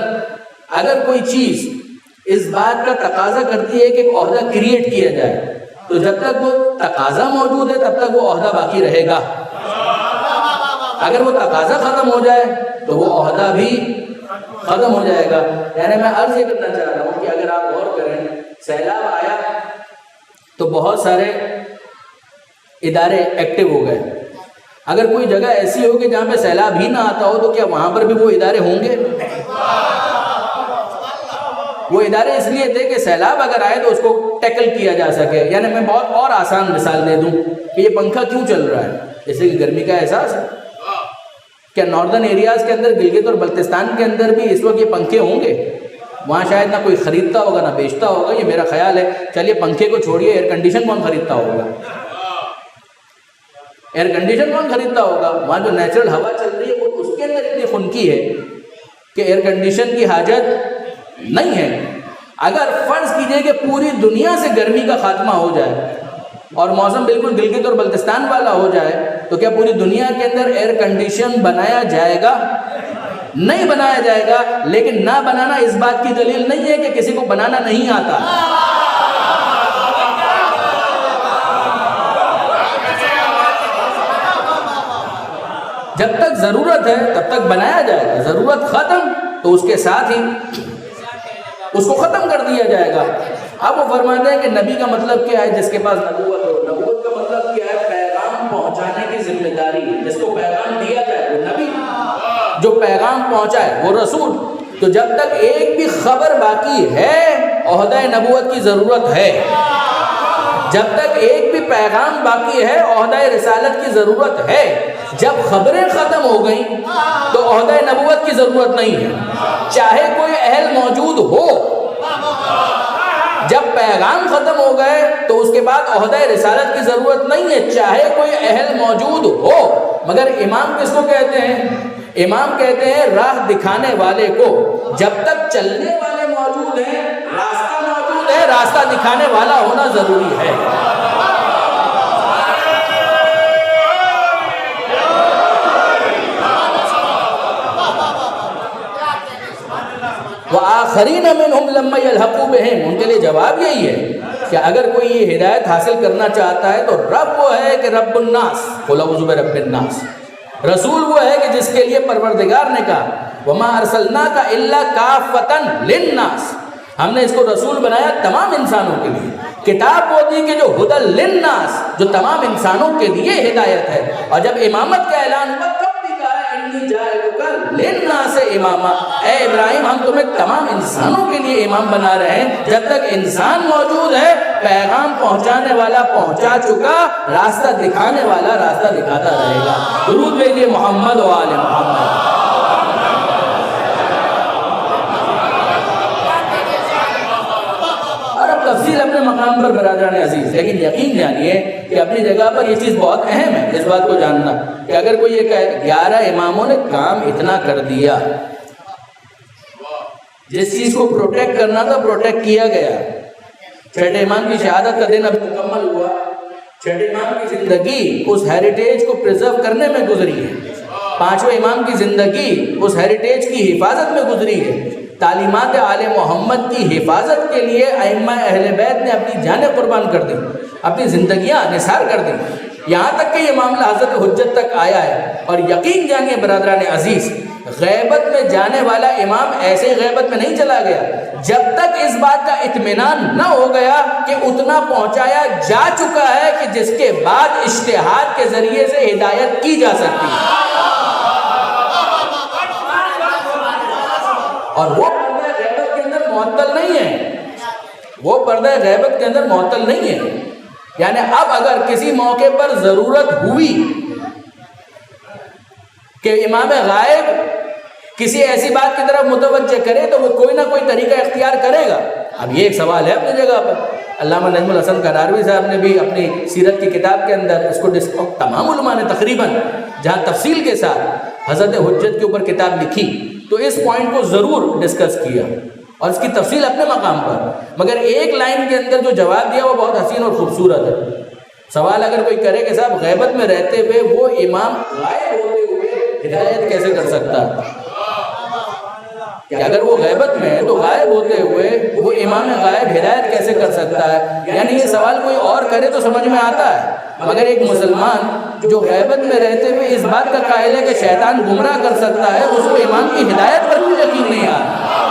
اگر کوئی چیز اس بات کا تقاضا کرتی ہے کہ ایک عہدہ کریٹ کیا جائے، تو جب تک وہ تقاضا موجود ہے تب تک وہ عہدہ باقی رہے گا۔ اگر وہ تقاضا ختم ہو جائے تو وہ عہدہ بھی ختم ہو جائے گا۔ یعنی میں عرض یہ کرنا چاہ رہا ہوں کہ اگر آپ غور کریں، سیلاب آیا تو بہت سارے ادارے ایکٹیو ہو گئے، اگر کوئی جگہ ایسی ہو کہ جہاں پہ سیلاب ہی نہ آتا ہو تو کیا وہاں پر بھی وہ ادارے ہوں گے؟ وہ ادارے اس لیے تھے کہ سیلاب اگر آئے تو اس کو ٹیکل کیا جا سکے. یعنی میں بہت اور آسان مثال دے دوں کہ یہ پنکھا کیوں چل رہا ہے؟ جیسے کہ گرمی کا احساس ہے. کیا ناردرن ایریاز کے اندر گلگت اور بلتستان کے اندر بھی اس وقت یہ پنکھے ہوں گے؟ وہاں شاید نہ کوئی خریدتا ہوگا نہ بیچتا ہوگا، یہ میرا خیال ہے. چلیے پنکھے کو چھوڑیے، ایئر کنڈیشن کون خریدتا ہوگا؟ ایئر کنڈیشن کون خریدتا ہوگا؟ وہاں جو نیچرل ہوا چل رہی ہے وہ اس کے اندر اتنی خنکی ہے کہ ایئر کنڈیشن کی حاجت نہیں ہے. اگر فرض کیجئے کہ پوری دنیا سے گرمی کا خاتمہ ہو جائے اور موسم بالکل گلگت اور بلتستان والا ہو جائے تو کیا پوری دنیا کے اندر ایئر کنڈیشن بنایا جائے گا؟ نہیں بنایا جائے گا. لیکن نہ بنانا اس بات کی دلیل نہیں ہے کہ کسی کو بنانا نہیں آتا. جب تک ضرورت ہے تب تک بنایا جائے گا، ضرورت ختم تو اس کے ساتھ ہی اس کو ختم کر دیا جائے گا. اب وہ فرماتے ہیں کہ نبی کا مطلب کیا ہے؟ جس کے پاس نبوت ہو. نبوت کا مطلب کیا ہے؟ پیغام پہنچانے کی ذمہ داری. جس کو پیغام دیا جائے وہ نبی، جو پیغام پہنچائے وہ رسول. تو جب تک ایک بھی خبر باقی ہے عہدہ نبوت کی ضرورت ہے. جب تک ایک بھی پیغام باقی ہے عہدہ رسالت کی ضرورت ہے. جب خبریں ختم ہو گئیں تو عہدہ نبوت کی ضرورت نہیں ہے، چاہے کوئی اہل موجود ہو. جب پیغام ختم ہو گئے تو اس کے بعد عہدہ رسالت کی ضرورت نہیں ہے، چاہے کوئی اہل موجود ہو. مگر امام کس کو کہتے ہیں؟ امام کہتے ہیں راہ دکھانے والے کو. جب تک چلنے والے موجود ہیں، راستہ موجود ہے، راستہ دکھانے والا ہونا ضروری ہے. وَآخَرِينَ مِنْهُمْ لَمَّا يَلْحَقُوا بِهِمْ. ان کے لیے جواب یہی ہے کہ اگر کوئی یہ ہدایت حاصل کرنا چاہتا ہے تو رب وہ ہے کہ رب الناس، قُلْ أَعُوذُ بِرَبِّ النَّاسِ. رسول وہ ہے کہ جس کے لیے پروردگار نے کہا وَمَا أَرْسَلْنَاكَ إِلَّا كَافَّةً لِلنَّاسِ. ہم نے اس کو رسول بنایا تمام انسانوں کے لیے. کتاب وہ دی کہ جو ہدی للناس، جو تمام انسانوں کے لیے ہدایت ہے. اور جب امامت کا اعلان ہوا تب بھی کہا انی جاعلک للناس اماما. اے ابراہیم ہم تمہیں تمام انسانوں کے لیے امام بنا رہے ہیں. جب تک انسان موجود ہے پیغام پہنچانے والا پہنچا چکا، راستہ دکھانے والا راستہ دکھاتا رہے گا. درود بھیجیے محمد و آل محمد. تفصیل اپنے مقام پر برادران عزیز، لیکن یقین جانیے کہ اپنی جگہ پر یہ چیز بہت اہم ہے اس بات کو جاننا کہ اگر کوئی یہ کہے 11 اماموں نے کام اتنا کر دیا، جس چیز کو پروٹیکٹ کرنا تھا پروٹیکٹ کیا گیا. چھٹے امام کی شہادت کا دن اب مکمل ہوا. چھٹے امام کی زندگی اس ہیریٹیج کو پریزرو کرنے میں گزری ہے. پانچویں امام کی زندگی اس ہیریٹیج کی حفاظت میں گزری ہے. تعلیمات آل محمد کی حفاظت کے لیے ائمہ اہل بیت نے اپنی جانیں قربان کر دیں، اپنی زندگیاں نثار کر دیں. یہاں تک کہ یہ معاملہ حضرت حجت تک آیا ہے. اور یقین جانیے برادران عزیز، غیبت میں جانے والا امام ایسے غیبت میں نہیں چلا گیا جب تک اس بات کا اطمینان نہ ہو گیا کہ اتنا پہنچایا جا چکا ہے کہ جس کے بعد اجتہاد کے ذریعے سے ہدایت کی جا سکتی ہے. اور وہ پردہ غیبت کے اندر معطل نہیں ہے، وہ پردہ غیبت کے اندر معطل نہیں ہے. یعنی اب اگر کسی موقع پر ضرورت ہوئی کہ امام غائب کسی ایسی بات کی طرف متوجہ کرے تو وہ کوئی نہ کوئی طریقہ اختیار کرے گا. اب یہ ایک سوال ہے اپنی جگہ پر. علامہ نجم الحسن قراروی صاحب نے بھی اپنی سیرت کی کتاب کے اندر اس کو تمام علماء نے تقریباً جہاں تفصیل کے ساتھ حضرت حجت کے اوپر کتاب لکھی تو اس پوائنٹ کو ضرور ڈسکس کیا اور اس کی تفصیل اپنے مقام پر. مگر ایک لائن کے اندر جو جواب دیا وہ بہت حسین اور خوبصورت ہے. سوال اگر کوئی کرے کہ صاحب غیبت میں رہتے ہوئے وہ امام غائب ہوتے ہوئے ہدایت کیسے کر سکتا ہے؟ کہ اگر وہ غیبت میں ہے تو غائب ہوتے ہوئے وہ امام غائب ہدایت کیسے کر سکتا ہے؟ یعنی یہ سوال کوئی اور کرے تو سمجھ میں آتا ہے، مگر ایک مسلمان جو غیبت میں رہتے ہوئے اس بات کا قائل ہے کہ شیطان گمراہ کر سکتا ہے، اس کو امام کی ہدایت پر کوئی یقین نہیں آ رہا.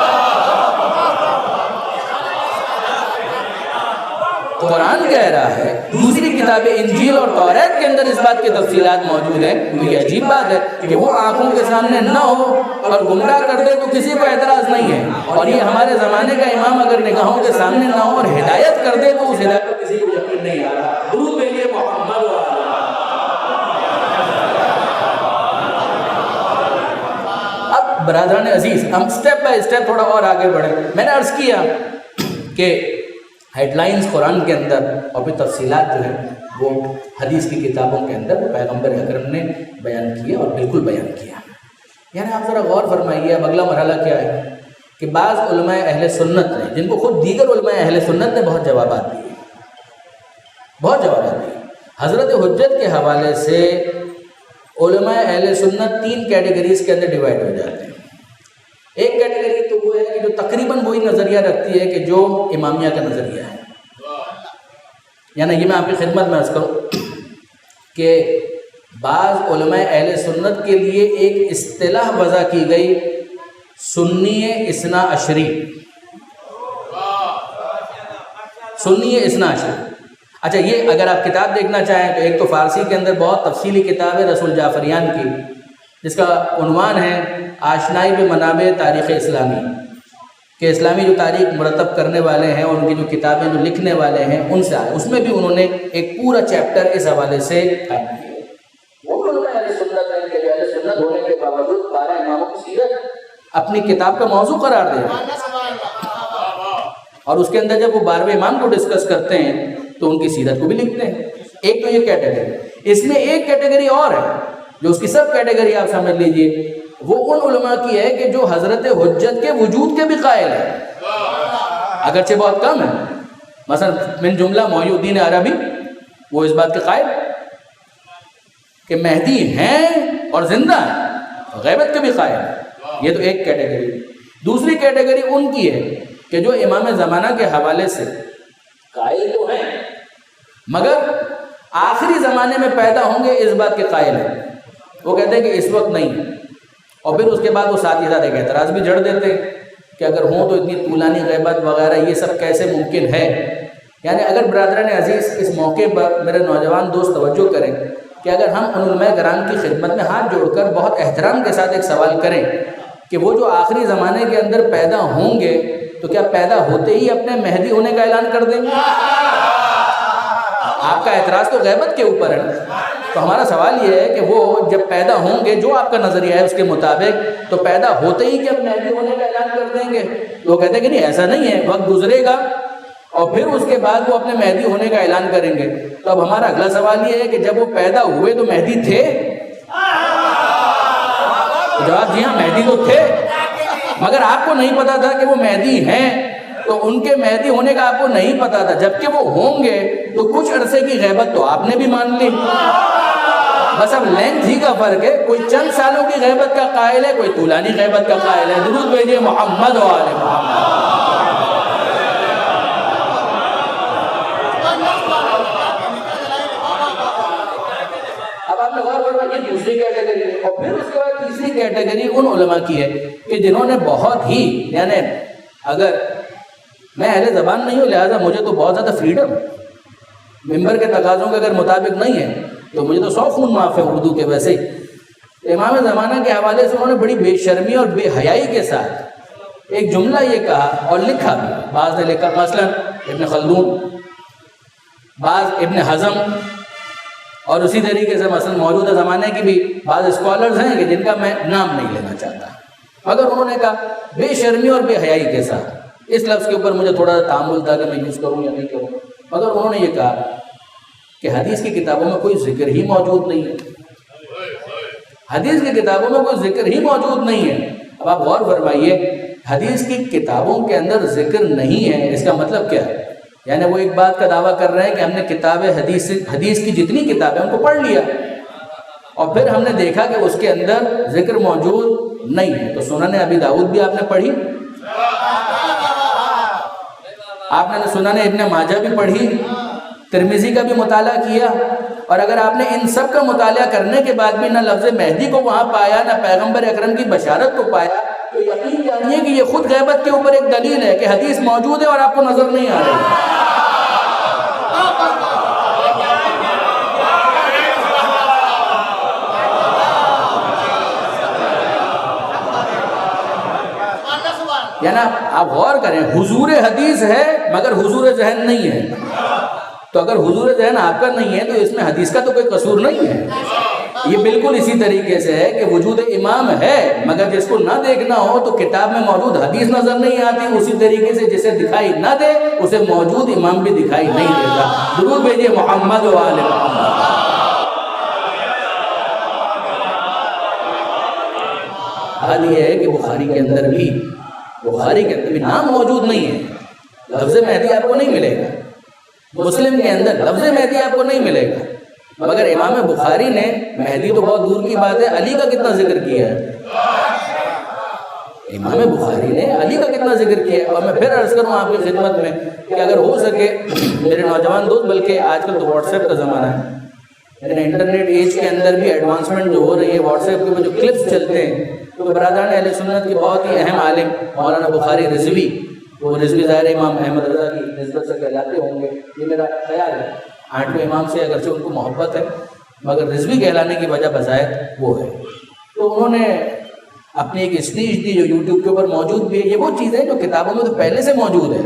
قرآن کہہ رہا ہے دوسری کتاب انجیل اور توریت کے اندر اس بات کی تفصیلات موجود ہیں. تو یہ عجیب بات ہے کہ وہ آنکھوں کے سامنے نہ ہو اور گمراہ کر دے تو کسی کو اعتراض نہیں ہے, اور یہ ہمارے زمانے کا امام اگر نگاہوں کے سامنے نہ ہو اور ہدایت کر دے تو اس ہدایت پر کسی کو یقین نہیں آ رہا. درود بھیجیے محمد و آلہ. اب برادران عزیز, ہم سٹیپ بائی سٹیپ تھوڑا اور آگے بڑھیں. میں نے عرض کیا کہ ہیڈ لائنز قرآن کے اندر اور پھر تفصیلات جو ہیں وہ حدیث کی کتابوں کے اندر پیغمبر اکرم نے بیان کیا اور بالکل بیان کیا. یعنی آپ ذرا غور فرمائیے, اب اگلا مرحلہ کیا ہے کہ بعض علماء اہل سنت نے, جن کو خود دیگر علماء اہل سنت نے بہت جوابات دیے, بہت جوابات دیے. حضرت حجت کے حوالے سے علماء اہل سنت 3 کیٹیگریز کے اندر ڈیوائڈ ہو جاتے ہیں. ایک کیٹیگری تو وہ ہے کہ جو تقریباً وہی نظریہ رکھتی ہے کہ جو امامیہ کا نظریہ ہے. یعنی یہ میں آپ کی خدمت میں عرض کروں کہ بعض علماء اہل سنت کے لیے ایک اصطلاح وضع کی گئی سنی اثنا عشری. سنی اثنا عشری, اچھا یہ اگر آپ کتاب دیکھنا چاہیں تو ایک تو فارسی کے اندر بہت تفصیلی کتاب ہے رسول جعفریان کی, جس کا عنوان ہے آشنائی بمنابع تاریخ اسلامی, کہ اسلامی جو تاریخ مرتب کرنے والے ہیں اور ان کی جو کتابیں جو لکھنے والے ہیں ان سے آئے. اس میں بھی انہوں نے ایک پورا چیپٹر اس حوالے سے قائم کیا. وہ علماء اہل سنت ہیں کہ اہل سنت ہونے کے باوجود 12 اماموں کی سیرت اپنی کتاب کا موضوع قرار دے رہے ہیں, اور اس کے اندر جب وہ 12ویں امام کو ڈسکس کرتے ہیں تو ان کی سیرت کو بھی لکھتے ہیں. ایک تو یہ کیٹیگری. اس میں ایک کیٹیگری اور ہے جو اس کی سب کیٹیگری آپ سمجھ لیجئے, وہ ان علماء کی ہے کہ جو حضرت حجت کے وجود کے بھی قائل ہیں, اگرچہ بہت کم ہے. مثلا من جملہ محی الدین عربی, وہ اس بات کے قائل کہ مہدی ہیں اور زندہ ہیں, غیبت کے بھی قائل ہیں. یہ تو ایک کیٹیگری. دوسری کیٹیگری ان کی ہے کہ جو امام زمانہ کے حوالے سے قائل تو ہیں مگر آخری زمانے میں پیدا ہوں گے اس بات کے قائل ہیں. وہ کہتے ہیں کہ اس وقت نہیں ہے, اور پھر اس کے بعد وہ ساتھ ہی ساتھ ایک اعتراض بھی جڑ دیتے ہیں کہ اگر ہوں تو اتنی طولانی غیبت وغیرہ یہ سب کیسے ممکن ہے. یعنی اگر برادران عزیز اس موقع پر میرے نوجوان دوست توجہ کریں کہ اگر ہم ان علماء کرام کی خدمت میں ہاتھ جوڑ کر بہت احترام کے ساتھ ایک سوال کریں کہ وہ جو آخری زمانے کے اندر پیدا ہوں گے تو کیا پیدا ہوتے ہی اپنے مہدی ہونے کا اعلان کر دیں گے؟ آپ کا اعتراض تو غیبت کے اوپر ہے. تو ہمارا سوال یہ ہے کہ وہ جب پیدا ہوں گے, جو آپ کا نظریہ ہے اس کے مطابق, تو پیدا ہوتے ہی کہ اب مہدی ہونے کا اعلان کر دیں گے؟ وہ کہتے ہیں کہ نہیں ایسا نہیں ہے, وقت گزرے گا اور پھر اس کے بعد وہ اپنے مہدی ہونے کا اعلان کریں گے. تو اب ہمارا اگلا سوال یہ ہے کہ جب وہ پیدا ہوئے تو مہدی تھے؟ جواب جی ہاں, مہدی تو تھے, مگر آپ کو نہیں پتا تھا کہ وہ مہدی ہیں. تو ان کے مہدی ہونے کا آپ کو نہیں پتا تھا, جبکہ وہ ہوں گے تو کچھ عرصے کی غیبت تو آپ نے بھی مان لی. بس اب لینتھ ہی کا فرق ہے, کوئی چند سالوں کی غیبت کا قائل ہے, کوئی طولانی غیبت کا قائل ہے. درود بھیجیے محمد و آل محمد. اب آپ نے غور فرمائیے, یہ دوسری کیٹیگری ہے. اور پھر اس کے بعد تیسری کیٹیگری ان علماء کی ہے کہ جنہوں نے بہت ہی, یعنی اگر میں اہل زبان نہیں ہوں لہٰذا مجھے تو بہت زیادہ فریڈم, ممبر کے تقاضوں کے اگر مطابق نہیں ہے تو مجھے تو 100 خون معاف ہے اردو کے. ویسے ہی امام زمانہ کے حوالے سے انہوں نے بڑی بے شرمی اور بے حیائی کے ساتھ ایک جملہ یہ کہا اور لکھا بھی. بعض نے لکھا مثلا ابن خلدون, بعض ابن حزم, اور اسی طریقے سے مثلا موجودہ زمانے کی بھی بعض اسکالرز ہیں کہ جن کا میں نام نہیں لینا چاہتا, مگر انہوں نے کہا بے شرمی اور بے حیائی کے ساتھ. اس لفظ کے اوپر مجھے تھوڑا سا تعامل تھا کہ میں یوز کروں یا نہیں کروں, مگر انہوں نے یہ کہا کہ حدیث کی کتابوں میں کوئی ذکر ہی موجود نہیں ہے. حدیث کی کتابوں میں کوئی ذکر ہی موجود نہیں ہے. اب آپ غور فرمائیے, حدیث کی کتابوں کے اندر ذکر نہیں ہے, اس کا مطلب کیا ہے؟ یعنی وہ ایک بات کا دعویٰ کر رہے ہیں کہ ہم نے کتاب حدیث کی جتنی کتابیں ان کو پڑھ لیا, اور پھر ہم نے دیکھا کہ اس کے اندر ذکر موجود نہیں ہے. تو سنن ابی داؤد بھی آپ نے پڑھی, آپ نے سنن ابن ماجہ بھی پڑھی, ترمذی کا بھی مطالعہ کیا, اور اگر آپ نے ان سب کا مطالعہ کرنے کے بعد بھی نہ لفظ مہدی کو وہاں پایا نہ پیغمبر اکرم کی بشارت کو پایا, تو یقین جانیے کہ یہ خود غیبت کے اوپر ایک دلیل ہے کہ حدیث موجود ہے اور آپ کو نظر نہیں آ رہی. یعنی آپ غور کریں، حضور حدیث ہے مگر حضور ذہن نہیں ہے. تو اگر حضور ذہن آپ کا نہیں ہے تو اس میں حدیث کا تو کوئی قصور نہیں ہے. یہ بالکل اسی طریقے سے ہے کہ وجود امام ہے مگر جس کو نہ دیکھنا ہو تو کتاب میں موجود حدیث نظر نہیں آتی. اسی طریقے سے جسے دکھائی نہ دے اسے موجود امام بھی دکھائی نہیں دیتا. درود بھیجیے محمد و آل محمد. حال یہ ہے کہ بخاری کے اندر بھی نام موجود نہیں ہے. لفظ مہدی آپ کو نہیں ملے گا. مسلم کے اندر لفظ مہدی آپ کو نہیں ملے گا. مگر امام بخاری نے مہدی تو بہت دور کی بات ہے، علی کا کتنا ذکر کیا ہے. امام بخاری نے علی کا کتنا ذکر کیا ہے. اور میں پھر عرض کروں آپ کی خدمت میں کہ اگر ہو سکے میرے نوجوان دوست، بلکہ آج کل تو واٹس ایپ کا زمانہ ہے، لیکن انٹرنیٹ ایج کے اندر بھی ایڈوانسمنٹ جو ہو رہی ہے، واٹس ایپ کے جو کلپس چلتے ہیں، تو برادران اہل سنت کے بہت ہی اہم عالم مولانا بخاری رضوی، وہ رضوی ظاہر امام احمد رضا کی نسبت سے کہلاتے ہوں گے، یہ میرا خیال ہے. 8ویں امام سے اگرچہ ان کو محبت ہے مگر رضوی کہلانے کی وجہ بظاہر وہ ہے. تو انہوں نے اپنی ایک اسپیچ دی جو یوٹیوب کے اوپر موجود بھی ہے. یہ وہ چیز ہے جو کتابوں میں تو پہلے سے موجود ہے،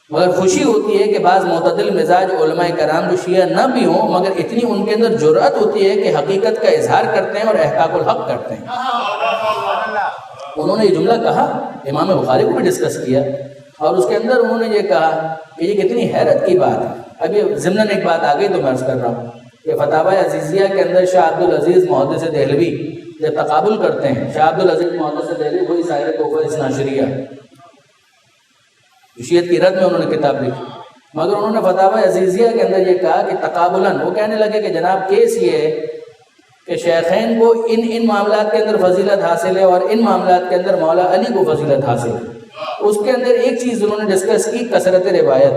مگر خوشی ہوتی ہے کہ بعض معتدل مزاج علماء کرام جو شیعہ نہ بھی ہوں مگر اتنی ان کے اندر جرأت ہوتی ہے کہ حقیقت کا اظہار کرتے ہیں اور احقاق الحق کرتے ہیں. انہوں نے یہ جملہ کہا، امام بخاری کو بھی ڈسکس کیا، اور اس کے اندر انہوں نے یہ کہا کہ یہ کتنی حیرت کی بات ہے. ابھی ضمناً ایک بات آ گئی تو میں عرض کر رہا ہوں کہ فتاوی عزیزیہ کے اندر شاہ عبدالعزیز محدث دہلوی جب تقابل کرتے ہیں، شاہ عبدالعزیز محدث دہلوی وہی صاحب تحفہ اثنا عشریہ شیعت کی رد میں انہوں نے کتاب لکھی، مگر انہوں نے فتاوی عزیزیہ کے اندر یہ کہا کہ تقابلاً وہ کہنے لگے کہ جناب کیس یہ ہے کہ شیخین کو ان معاملات کے اندر فضیلت حاصل ہے اور ان معاملات کے اندر مولا علی کو فضیلت حاصل ہے. اس کے اندر ایک چیز انہوں نے ڈسکس کی، کثرت روایت،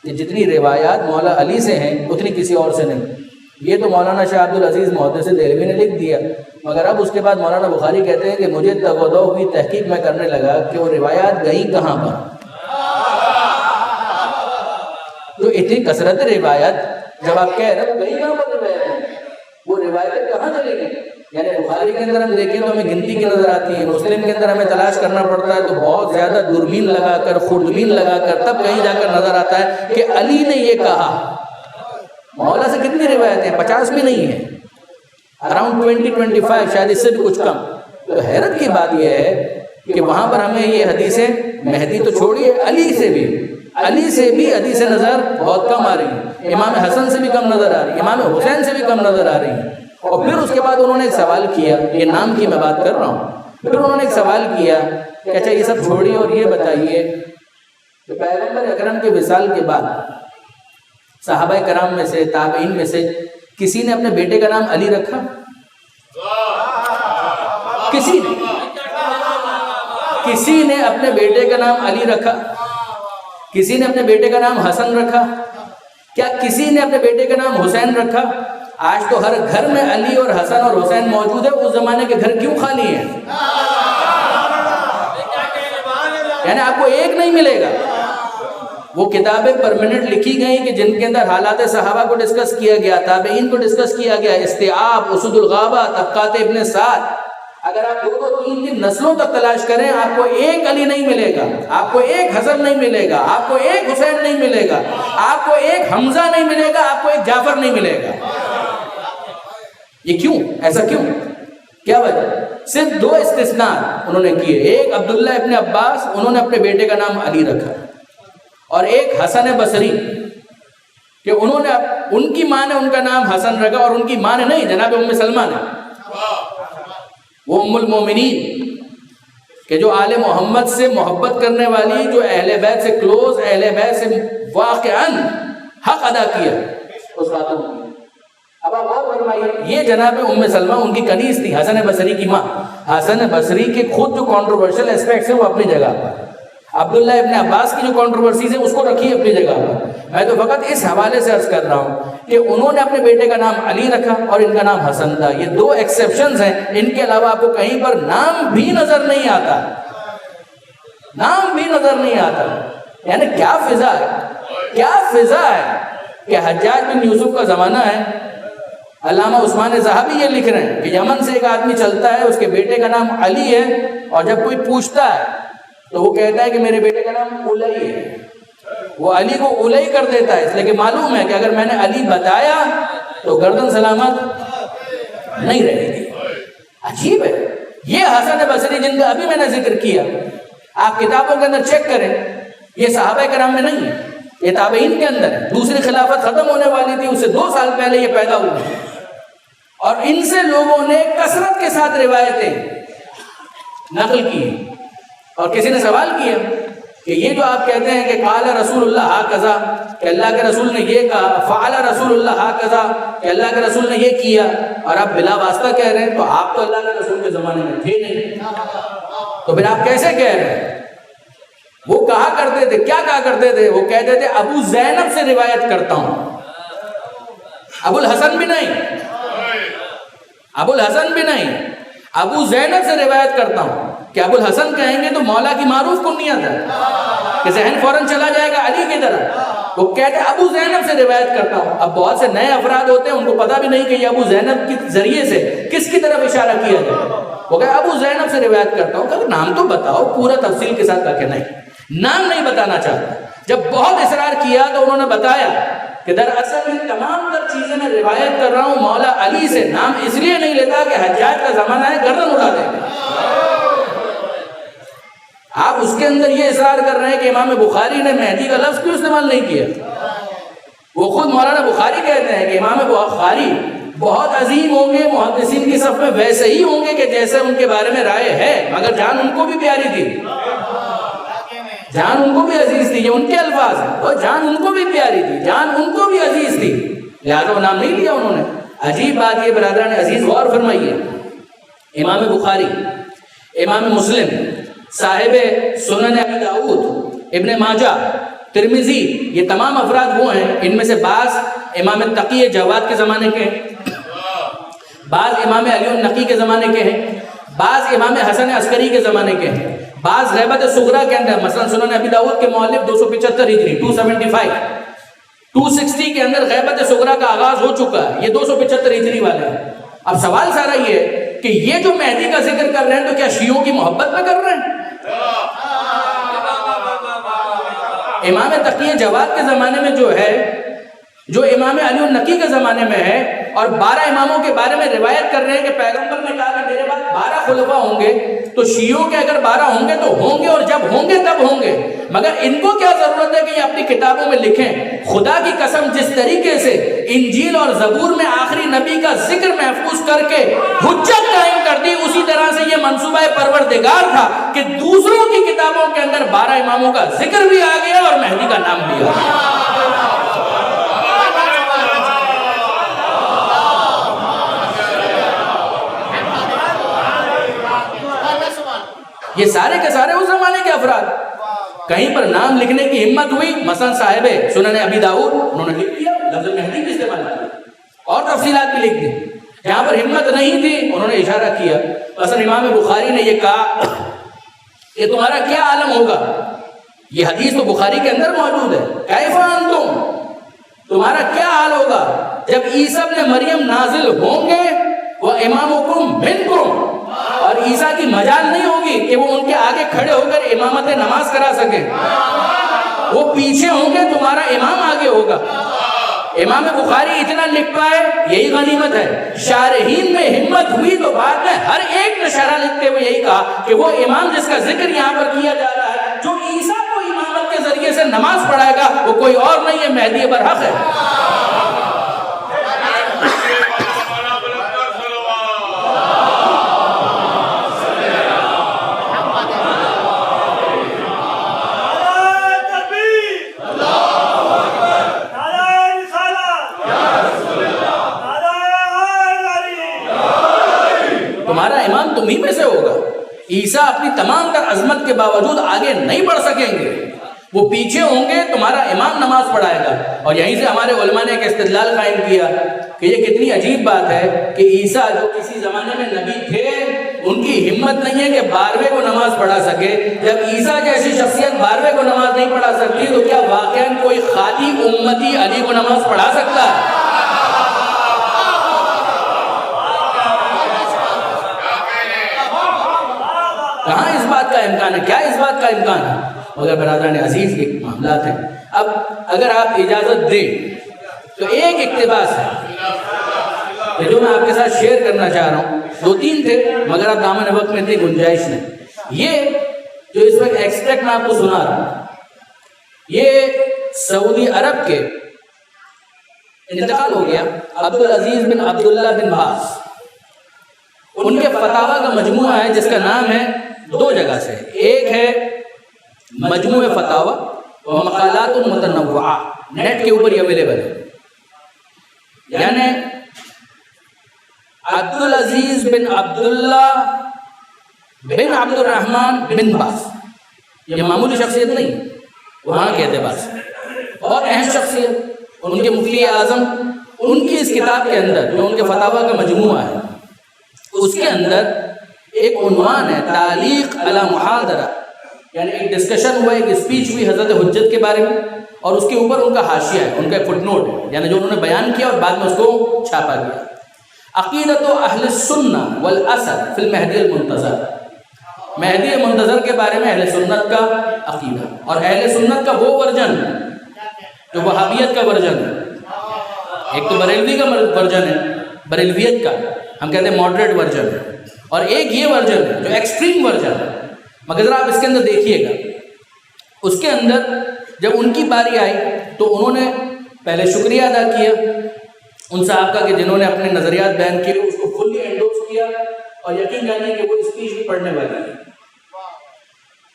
کہ جتنی روایات مولا علی سے ہیں اتنی کسی اور سے نہیں. یہ تو مولانا شاہ عبدالعزیز محدث دہلوی نے لکھ دیا، مگر اب اس کے بعد مولانا بخاری کہتے ہیں کہ مجھے تغدو ہوئی تحقیق میں کرنے لگا کہ وہ روایات گئیں کہاں پر. جو اتنی کثرت روایت، جب آپ کہہ رہے ہیں گئیں کہاں پر روایت، وہ روایتیں کہاں چلی گئی. یعنی بخاری کے اندر ہم دیکھیں تو ہمیں گنتی کی نظر آتی ہے، مسلم کے اندر ہمیں تلاش کرنا پڑتا ہے تو بہت زیادہ دوربین لگا کر، خوردبین لگا کر تب کہیں جا کر نظر آتا ہے کہ علی نے یہ کہا. مولا سے کتنی روایتیں، 50 بھی نہیں ہیں، اراؤنڈ 20-25، شاید اس سے بھی کچھ کم. تو حیرت کی بات یہ ہے کہ وہاں پر ہمیں یہ حدیثیں، مہدی تو چھوڑیے، علی سے بھی حدیث نظر بہت کم آ رہی ہیں، امام حسن سے بھی کم نظر آ رہی ہیں، امام حسین سے بھی کم نظر آ رہی ہیں. اور پھر اس کے بعد انہوں نے ایک سوال کیا، یہ نام کی میں بات کر رہا ہوں، پھر انہوں نے ایک سوال کیا کہ اچھا یہ سب چھوڑیے اور یہ بتائیے کہ پیغمبر اکرم کے وصال کے بعد صحابہ کرام میں سے، تابعین میں سے کسی نے اپنے بیٹے کا نام علی رکھا؟ کسی نے اپنے بیٹے کا نام علی رکھا؟ کسی نے اپنے بیٹے کا نام حسن رکھا؟ کیا کسی نے اپنے بیٹے کا نام حسین رکھا؟ آج تو ہر گھر میں علی اور حسن اور حسین موجود ہے، اس زمانے کے گھر کیوں خالی ہیں؟ یعنی آپ کو ایک نہیں ملے گا. وہ کتابیں پرمنٹ لکھی گئی کہ جن کے اندر حالات صحابہ کو ڈسکس کیا گیا، تابعین کو ڈسکس کیا گیا، استیعاب، اسود الغابہ، طبقات ابن سعد. اگر آپ 2-3 نسلوں تک تلاش کریں آپ کو ایک علی نہیں ملے گا، آپ کو ایک حسن نہیں ملے گا، آپ کو ایک حسین نہیں ملے گا، آپ کو ایک حمزہ نہیں ملے گا، آپ کو ایک جعفر نہیں ملے گا. یہ کیوں؟ ایسا کیوں؟ کیا وجہ؟ صرف 2 استثناء انہوں نے کیے. ایک عبداللہ ابن عباس، انہوں نے اپنے بیٹے کا نام علی رکھا، اور ایک حسن بصری کہ انہوں نے ان کی ماں نے ان کا نام حسن رکھا، اور ان کی ماں نے نہیں، جناب ام سلمہ نے، وہ ام المومنین کہ جو آل محمد سے محبت کرنے والی، جو اہل بیت سے کلوز، اہل بیت سے واقعاً حق ادا کیا اس باتوں کی. اب آپ اور فرمائیے، یہ جناب ام سلمہ ان کی کنیز تھی، حسن بصری کی ماں. حسن بصری کے خود جو کنٹروورشل اسپیکٹس ہیں وہ اپنی جگہ پر، عبداللہ ابن عباس کی جو کنٹروورسیز ہیں اس کو رکھی اپنی جگہ پر. میں تو فقط اس حوالے سے عرض کر رہا ہوں کہ انہوں نے اپنے بیٹے کا نام علی رکھا اور ان کا نام حسن تھا. یہ 2 ایکسیپشنز ہیں، ان کے علاوہ آپ کو کہیں پر نام بھی نظر نہیں آتا، نام بھی نظر نہیں آتا. یعنی کیا فضا ہے، کیا فضا ہے کہ حجاج بن یوسف کا زمانہ ہے. علامہ عثمان ذہبی یہ لکھ رہے ہیں کہ یمن سے ایک آدمی چلتا ہے، اس کے بیٹے کا نام علی ہے، اور جب کوئی پوچھتا ہے تو وہ کہتا ہے کہ میرے بیٹے کا نام الی ہے، وہ علی کو الی کر دیتا ہے، اس لیے کہ معلوم ہے کہ اگر میں نے علی بتایا تو گردن سلامت نہیں رہے گی۔ عجیب ہے، یہ حسن بصری جن کا ابھی میں نے ذکر کیا، آپ کتابوں کے اندر چیک کریں، یہ صحابہ کرام میں نہیں ہے، یہ تابعین کے اندر ہے۔ دوسری خلافت ختم ہونے والی تھی، اس سے 2 سال پہلے یہ پیدا ہوئے، اور ان سے لوگوں نے کثرت کے ساتھ روایتیں نقل کی ہیں۔ اور کسی نے سوال کیا کہ یہ جو آپ کہتے ہیں کہ قال رسول اللہ ہاکذا، کہ اللہ کے رسول نے یہ کہا، فعل رسول اللہ ہاکذا، کہ اللہ کے رسول نے یہ کیا، اور آپ بلا واسطہ کہہ رہے ہیں، تو آپ تو اللہ کے رسول کے زمانے میں تھے نہیں، تو پھر آپ کیسے کہہ رہے ہیں؟ وہ کہا کرتے تھے، کیا کہا کرتے تھے؟ وہ کہتے تھے ابو زینب سے روایت کرتا ہوں، ابو الحسن بھی نہیں، ابو الحسن بھی نہیں، ابو زینب سے روایت کرتا ہوں۔ کہ ابو الحسن کہیں گے تو مولا کی معروف کنیت ہے کہ ذہن فوراً چلا جائے گا علی کی طرح، وہ کہتے ہیں ابو زینب سے روایت کرتا ہوں۔ اب بہت سے نئے افراد ہوتے ہیں، ان کو پتہ بھی نہیں کہ یہ ابو زینب کے ذریعے سے کس کی طرف اشارہ کیا جائے، وہ کہے ابو زینب سے روایت کرتا ہوں۔ کہ نام تو بتاؤ پورا تفصیل کے ساتھ، کہ نہیں، نام نہیں بتانا چاہتا۔ جب بہت اصرار کیا تو انہوں نے بتایا کہ دراصل میں تمام تر چیزیں میں روایت کر رہا ہوں مولا علی سے، نام اس لیے نہیں لیتا کہ حجاج کا زمانہ ہے، گردن اڑا دیں گے۔ آپ اس کے اندر یہ اصرار کر رہے ہیں کہ امام بخاری نے مہدی کا لفظ کیوں استعمال نہیں کیا؟ وہ خود مولانا بخاری کہتے ہیں کہ امام بخاری بہت عظیم ہوں گے، محدثین کی صف میں ویسے ہی ہوں گے کہ جیسے ان کے بارے میں رائے ہے، مگر جان ان کو بھی پیاری تھی، جان ان کو بھی عزیز تھی، یہ ان کے الفاظ ہیں، اور جان ان کو بھی پیاری تھی، جان ان کو بھی عزیز تھی، لہذا وہ نام نہیں لیا انہوں نے۔ عجیب بات یہ برادران عزیز، غور فرمائیے، امام بخاری، امام مسلم، صاحب سنن ابی داؤد، ابن ماجہ، ترمذی، یہ تمام افراد وہ ہیں، ان میں سے بعض امام تقی جواد کے زمانے کے ہیں، بعض امام علی النقی کے زمانے کے ہیں، بعض امام حسن عسکری کے زمانے کے ہیں، بعض غیبت صغرا کے اندر، مثلا سنن ابی داؤد کے مؤلف 275 ہجری 275 260 کے اندر غیبت صغرا کا آغاز ہو چکا ہے، یہ 275 ہجری والے ہیں۔ اب سوال سارا یہ ہے کہ یہ جو مہدی کا ذکر کر رہے ہیں تو کیا شیعوں کی محبت میں کر رہے ہیں؟ امام تقی جواد کے زمانے میں جو ہے، جو امام علی النقی کے زمانے میں ہے، اور 12 اماموں کے بارے میں روایت کر رہے ہیں کہ پیغمبر نے کہا کہ میرے بعد 12 خلفاء ہوں گے، تو شیعوں کے اگر 12 ہوں گے تو ہوں گے، اور جب ہوں گے تب ہوں گے، مگر ان کو کیا ضرورت ہے کہ یہ اپنی کتابوں میں لکھیں؟ خدا کی قسم، جس طریقے سے انجیل اور زبور میں آخری نبی کا ذکر محفوظ کر کے حجت قائم کر دی، اسی طرح سے یہ منصوبہ پروردگار تھا کہ دوسروں کی کتابوں کے اندر 12 اماموں کا ذکر بھی آ گیا اور مہدی کا نام بھی آ گیا۔ یہ سارے کے سارے اس زمانے کے افراد، کہیں پر نام لکھنے کی ہمت ہوئی، مثلا صاحب سنن ابی داؤد، انہوں نے لکھ دیا لفظ مہدی بھی استعمال کیا، اور تفصیلات بھی لکھ دی۔ جہاں پر ہمت نہیں تھی انہوں نے اشارہ کیا، مثلا امام بخاری نے یہ کہا کہ تمہارا کیا عالم ہوگا، یہ حدیث تو بخاری کے اندر موجود ہے، کیف انتم، تمہارا کیا حال ہوگا جب عیسیٰ ابن مریم نازل ہوں گے، وہ امامکم منکم، اور عیسیٰ کی مجال نہیں ہوگی کہ وہ ان کے آگے کھڑے ہو کر امامت نماز کرا سکے، وہ پیچھے ہوں گے، تمہارا امام آگے ہوگا۔ امام بخاری اتنا لکھ پائے، یہی غنیمت ہے۔ شارحین میں ہمت ہوئی تو بعد میں ہر ایک نے شرح لکھتے ہوئے یہی کہا کہ وہ امام جس کا ذکر یہاں پر کیا جا رہا ہے، جو عیسیٰ کو امامت کے ذریعے سے نماز پڑھائے گا، وہ کوئی اور نہیں ہے، مہدی برحق ہے۔ تمہارا امام تمہیں میں سے ہوگا۔ عیسیٰ اپنی تمام تر عظمت کے باوجود آگے نہیں بڑھ سکیں گے، وہ پیچھے ہوں گے، تمہارا امام نماز پڑھائے گا۔ اور یہیں سے ہمارے علماء نے ایک استدلال قائم کیا کہ یہ کتنی عجیب بات ہے کہ عیسیٰ جو کسی زمانے میں نبی تھے، ان کی ہمت نہیں ہے کہ 12ویں کو نماز پڑھا سکے۔ جب عیسیٰ جیسی شخصیت 12ویں کو نماز نہیں پڑھا سکتی تو کیا واقعاً کوئی خالی امتی علی کو نماز پڑھا سکتا ہے؟ کہاں اس بات بات کا امکان ہے؟ کیا اس بات کا امکان ہے؟ مگر برادران عزیز یہ معاملات ہیں. اب اگر آپ اجازت دیں تو ایک اقتباس ہے کہ جو میں آپ کے ساتھ شیئر کرنا چاہ رہا ہوں. 2-3 تھے مگر آپ دامن وقت میں اتنی گنجائش نہیں. یہ جو اس وقت ایکسٹریکٹ میں آپ کو سنا رہا ہوں یہ سعودی عرب کے انتقال ہو گیا عبدالعزیز بن عبداللہ بن باز، ان کے فتاویٰ کا مجموعہ ہے جس کا نام ہے 2 جگہ سے. ایک ہے مجموع فتاویٰ و مقالات متنوعہ، نیٹ کے اوپر یہ اویلیبل ہے. یعنی عبدالعزیز بن عبداللہ بن عبد الرحمن بن باز، یہ معمولی شخصیت نہیں، وہاں کے اعتبار سے بہت اہم شخصیت. ان کے مفتی اعظم، ان کی اس کتاب کے اندر جو ان کے فتاویٰ کا مجموعہ ہے اس کے اندر ایک عنوان ہے تعلیق علی محاضرہ، یعنی ایک ڈسکشن ہوا، ایک اسپیچ ہوئی حضرت حجت کے بارے میں، اور اس کے اوپر ان کا حاشیہ ہے، ان کا ایک فٹ نوٹ ہے، یعنی جو انہوں نے بیان کیا اور بعد میں اس کو چھاپا گیا. عقیدۃ اہل السنہ والاثر فی المہدی المنتظر، مہدی منتظر کے بارے میں اہل سنت کا عقیدہ، اور اہل سنت کا وہ ورژن جو وہابیت کا ورژن ہے. ایک تو بریلوی کا ورژن ہے، بریلویت کا ہم کہتے ہیں ماڈریٹ ورژن ہے، اور ایک یہ ورژن ہے جو ایکسٹریم ورژن ہے. مگر ذرا آپ اس کے اندر دیکھیے گا، اس کے اندر جب ان کی باری آئی تو انہوں نے پہلے شکریہ ادا کیا ان صاحب کا کہ جنہوں نے اپنے نظریات بیان کیے، اس کو فلی انڈورس کیا، اور یقین جانیے کہ وہ اسپیچ بھی پڑھنے والی ہے.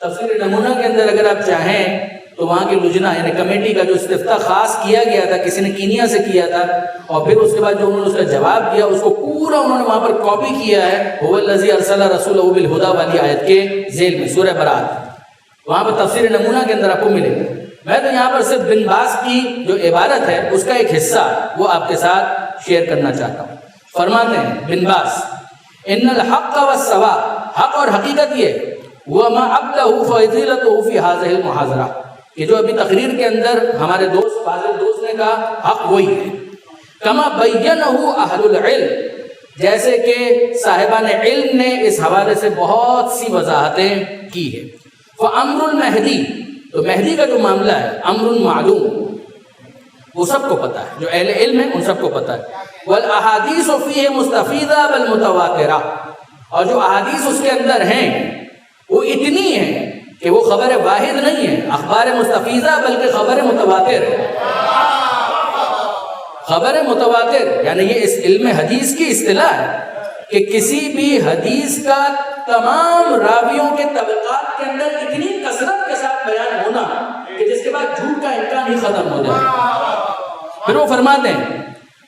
تفسیر نمونہ کے اندر اگر آپ چاہیں تو وہاں کی لجنہ یعنی کمیٹی کا جو استفتاء خاص کیا گیا تھا، کسی نے کینیا سے کیا تھا، اور پھر اس کے بعد جو انہوں نے اس کا جواب دیا اس کو پورا انہوں نے وہاں پر کاپی کیا ہے. هو الذی ارسل رسولہ بالہدی والی آیت کے ذیل میں سورہ برات، وہاں پر تفسیر نمونہ کے اندر آپ کو ملے گا. میں تو یہاں پر صرف بن باز کی جو عبارت ہے اس کا ایک حصہ وہ آپ کے ساتھ شیئر کرنا چاہتا ہوں. فرماتے ہیں بن باز، ان الحق والصواب، حق اور حقیقت یہ وما ابلغ فضیلتہ فی هذه المحاضرہ، کہ جو ابھی تقریر کے اندر ہمارے دوست فاضل دوست نے کہا حق وہی ہے. کما بینہ اہل العلم، جیسے کہ صاحبان علم نے اس حوالے سے بہت سی وضاحتیں کی ہیں. فامر المہدی، تو مہدی کا جو معاملہ ہے امر معلوم، وہ سب کو پتہ ہے، جو اہل علم ہیں ان سب کو پتہ ہے. والاحادیث فیہ مستفیضہ بل متواترہ، اور جو احادیث اس کے اندر ہیں وہ اتنی ہیں کہ وہ خبر واحد نہیں ہے، اخبار مستفیضہ بلکہ خبر متواتر ہے. خبر متواتر یعنی یہ اس علم حدیث کی اصطلاح ہے کہ کسی بھی حدیث کا تمام راویوں کے طبقات کے اندر اتنی کثرت کے ساتھ بیان ہونا کہ جس کے بعد جھوٹ کا امکان ہی ختم ہو جائے. پھر وہ فرماتے ہیں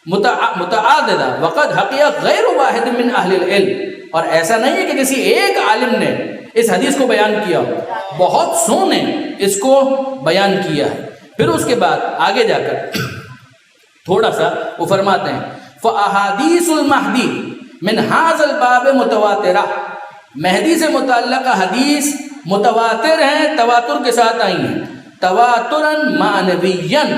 متعددہ وقد حقیقت غیر واحد من اہل العلم، اور ایسا نہیں ہے کہ کسی ایک عالم نے اس حدیث کو بیان کیا، بہت سو نے اس کو بیان کیا ہے. پھر اس کے بعد آگے جا کر تھوڑا سا وہ فرماتے ہیں فاحادیث المہدی من ھذا الباب متواترہ، مہدی سے متعلقہ حدیث متواتر ہیں، تواتر کے ساتھ آئی ہیں. تواتراً معنویاً،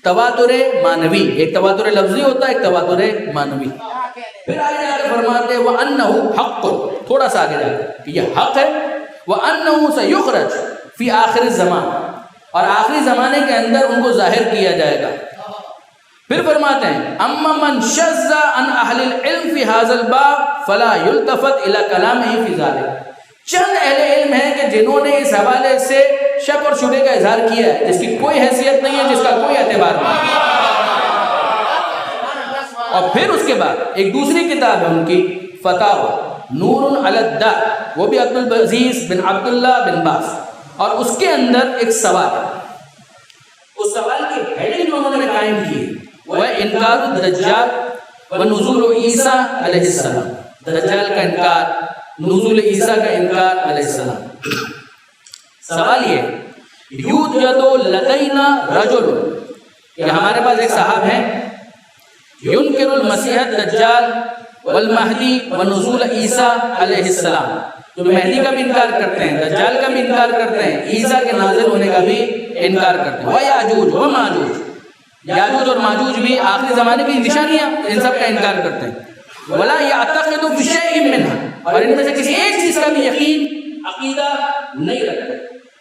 تواتر معنوی، ایک تواتر لفظی ہوتا ہے، ایک تواتر معنوی. پھر آگے جا کر فرماتے ہیں وَأَنَّهُ حَقٌ، تھوڑا سا آگے جا کر کہ یہ حق ہے. وَأَنَّهُ سَيُخْرَجْ فِي آخِرِ الزَّمَانِ، اور آخری زمانے کے اندر ان کو ظاہر کیا جائے گا. پھر فرماتے ہیں اما من شذ عن اہل العلم فی هذا الباب فلا يلتفت الى كلامه فی ذلك، چند اہل علم ہیں کہ جنہوں نے اس حوالے سے شک اور شبہ کا اظہار کیا ہے، جس کی کوئی حیثیت نہیں ہے، جس کا کوئی اعتبار نہیں. اور پھر اس کے بعد ایک دوسری کتاب ہے ان کی فتاوی نور علی الدار، وہ بھی عبدالعزیز بن عبداللہ بن باز، اور اس کے اندر ایک سوال ہے. اس سوال کی ہیڈنگ جو انہوں نے قائم کی وہ ہے انکار الدجال و نزول عیسیٰ علیہ السلام، دجال کا انکار، نزول عیسیٰ کا انکار علیہ السلام. سوال یہ یوجد لدینا رجل، کہ ہمارے پاس ایک صاحب ہیں ینکر المسیح الدجال والمہدی ونزول عیسیٰ علیہ السلام، جو مہدی کا بھی انکار کرتے ہیں، دجال کا بھی انکار کرتے ہیں، عیسیٰ کے نازل ہونے کا بھی انکار کرتے ہیں. وَيَأْجُوجُ وَمَأْجُوجُ، یاجوج اور ماجوج بھی آخری زمانے کی نشانیاں، ان سب کا انکار کرتے ہیں. وَلَا يَعْتَقِدُ بِشَيْءٍ مِّنْهَا، اور ان میں سے کسی ایک چیز کا بھی یقین عقیدہ نہیں رکھتے.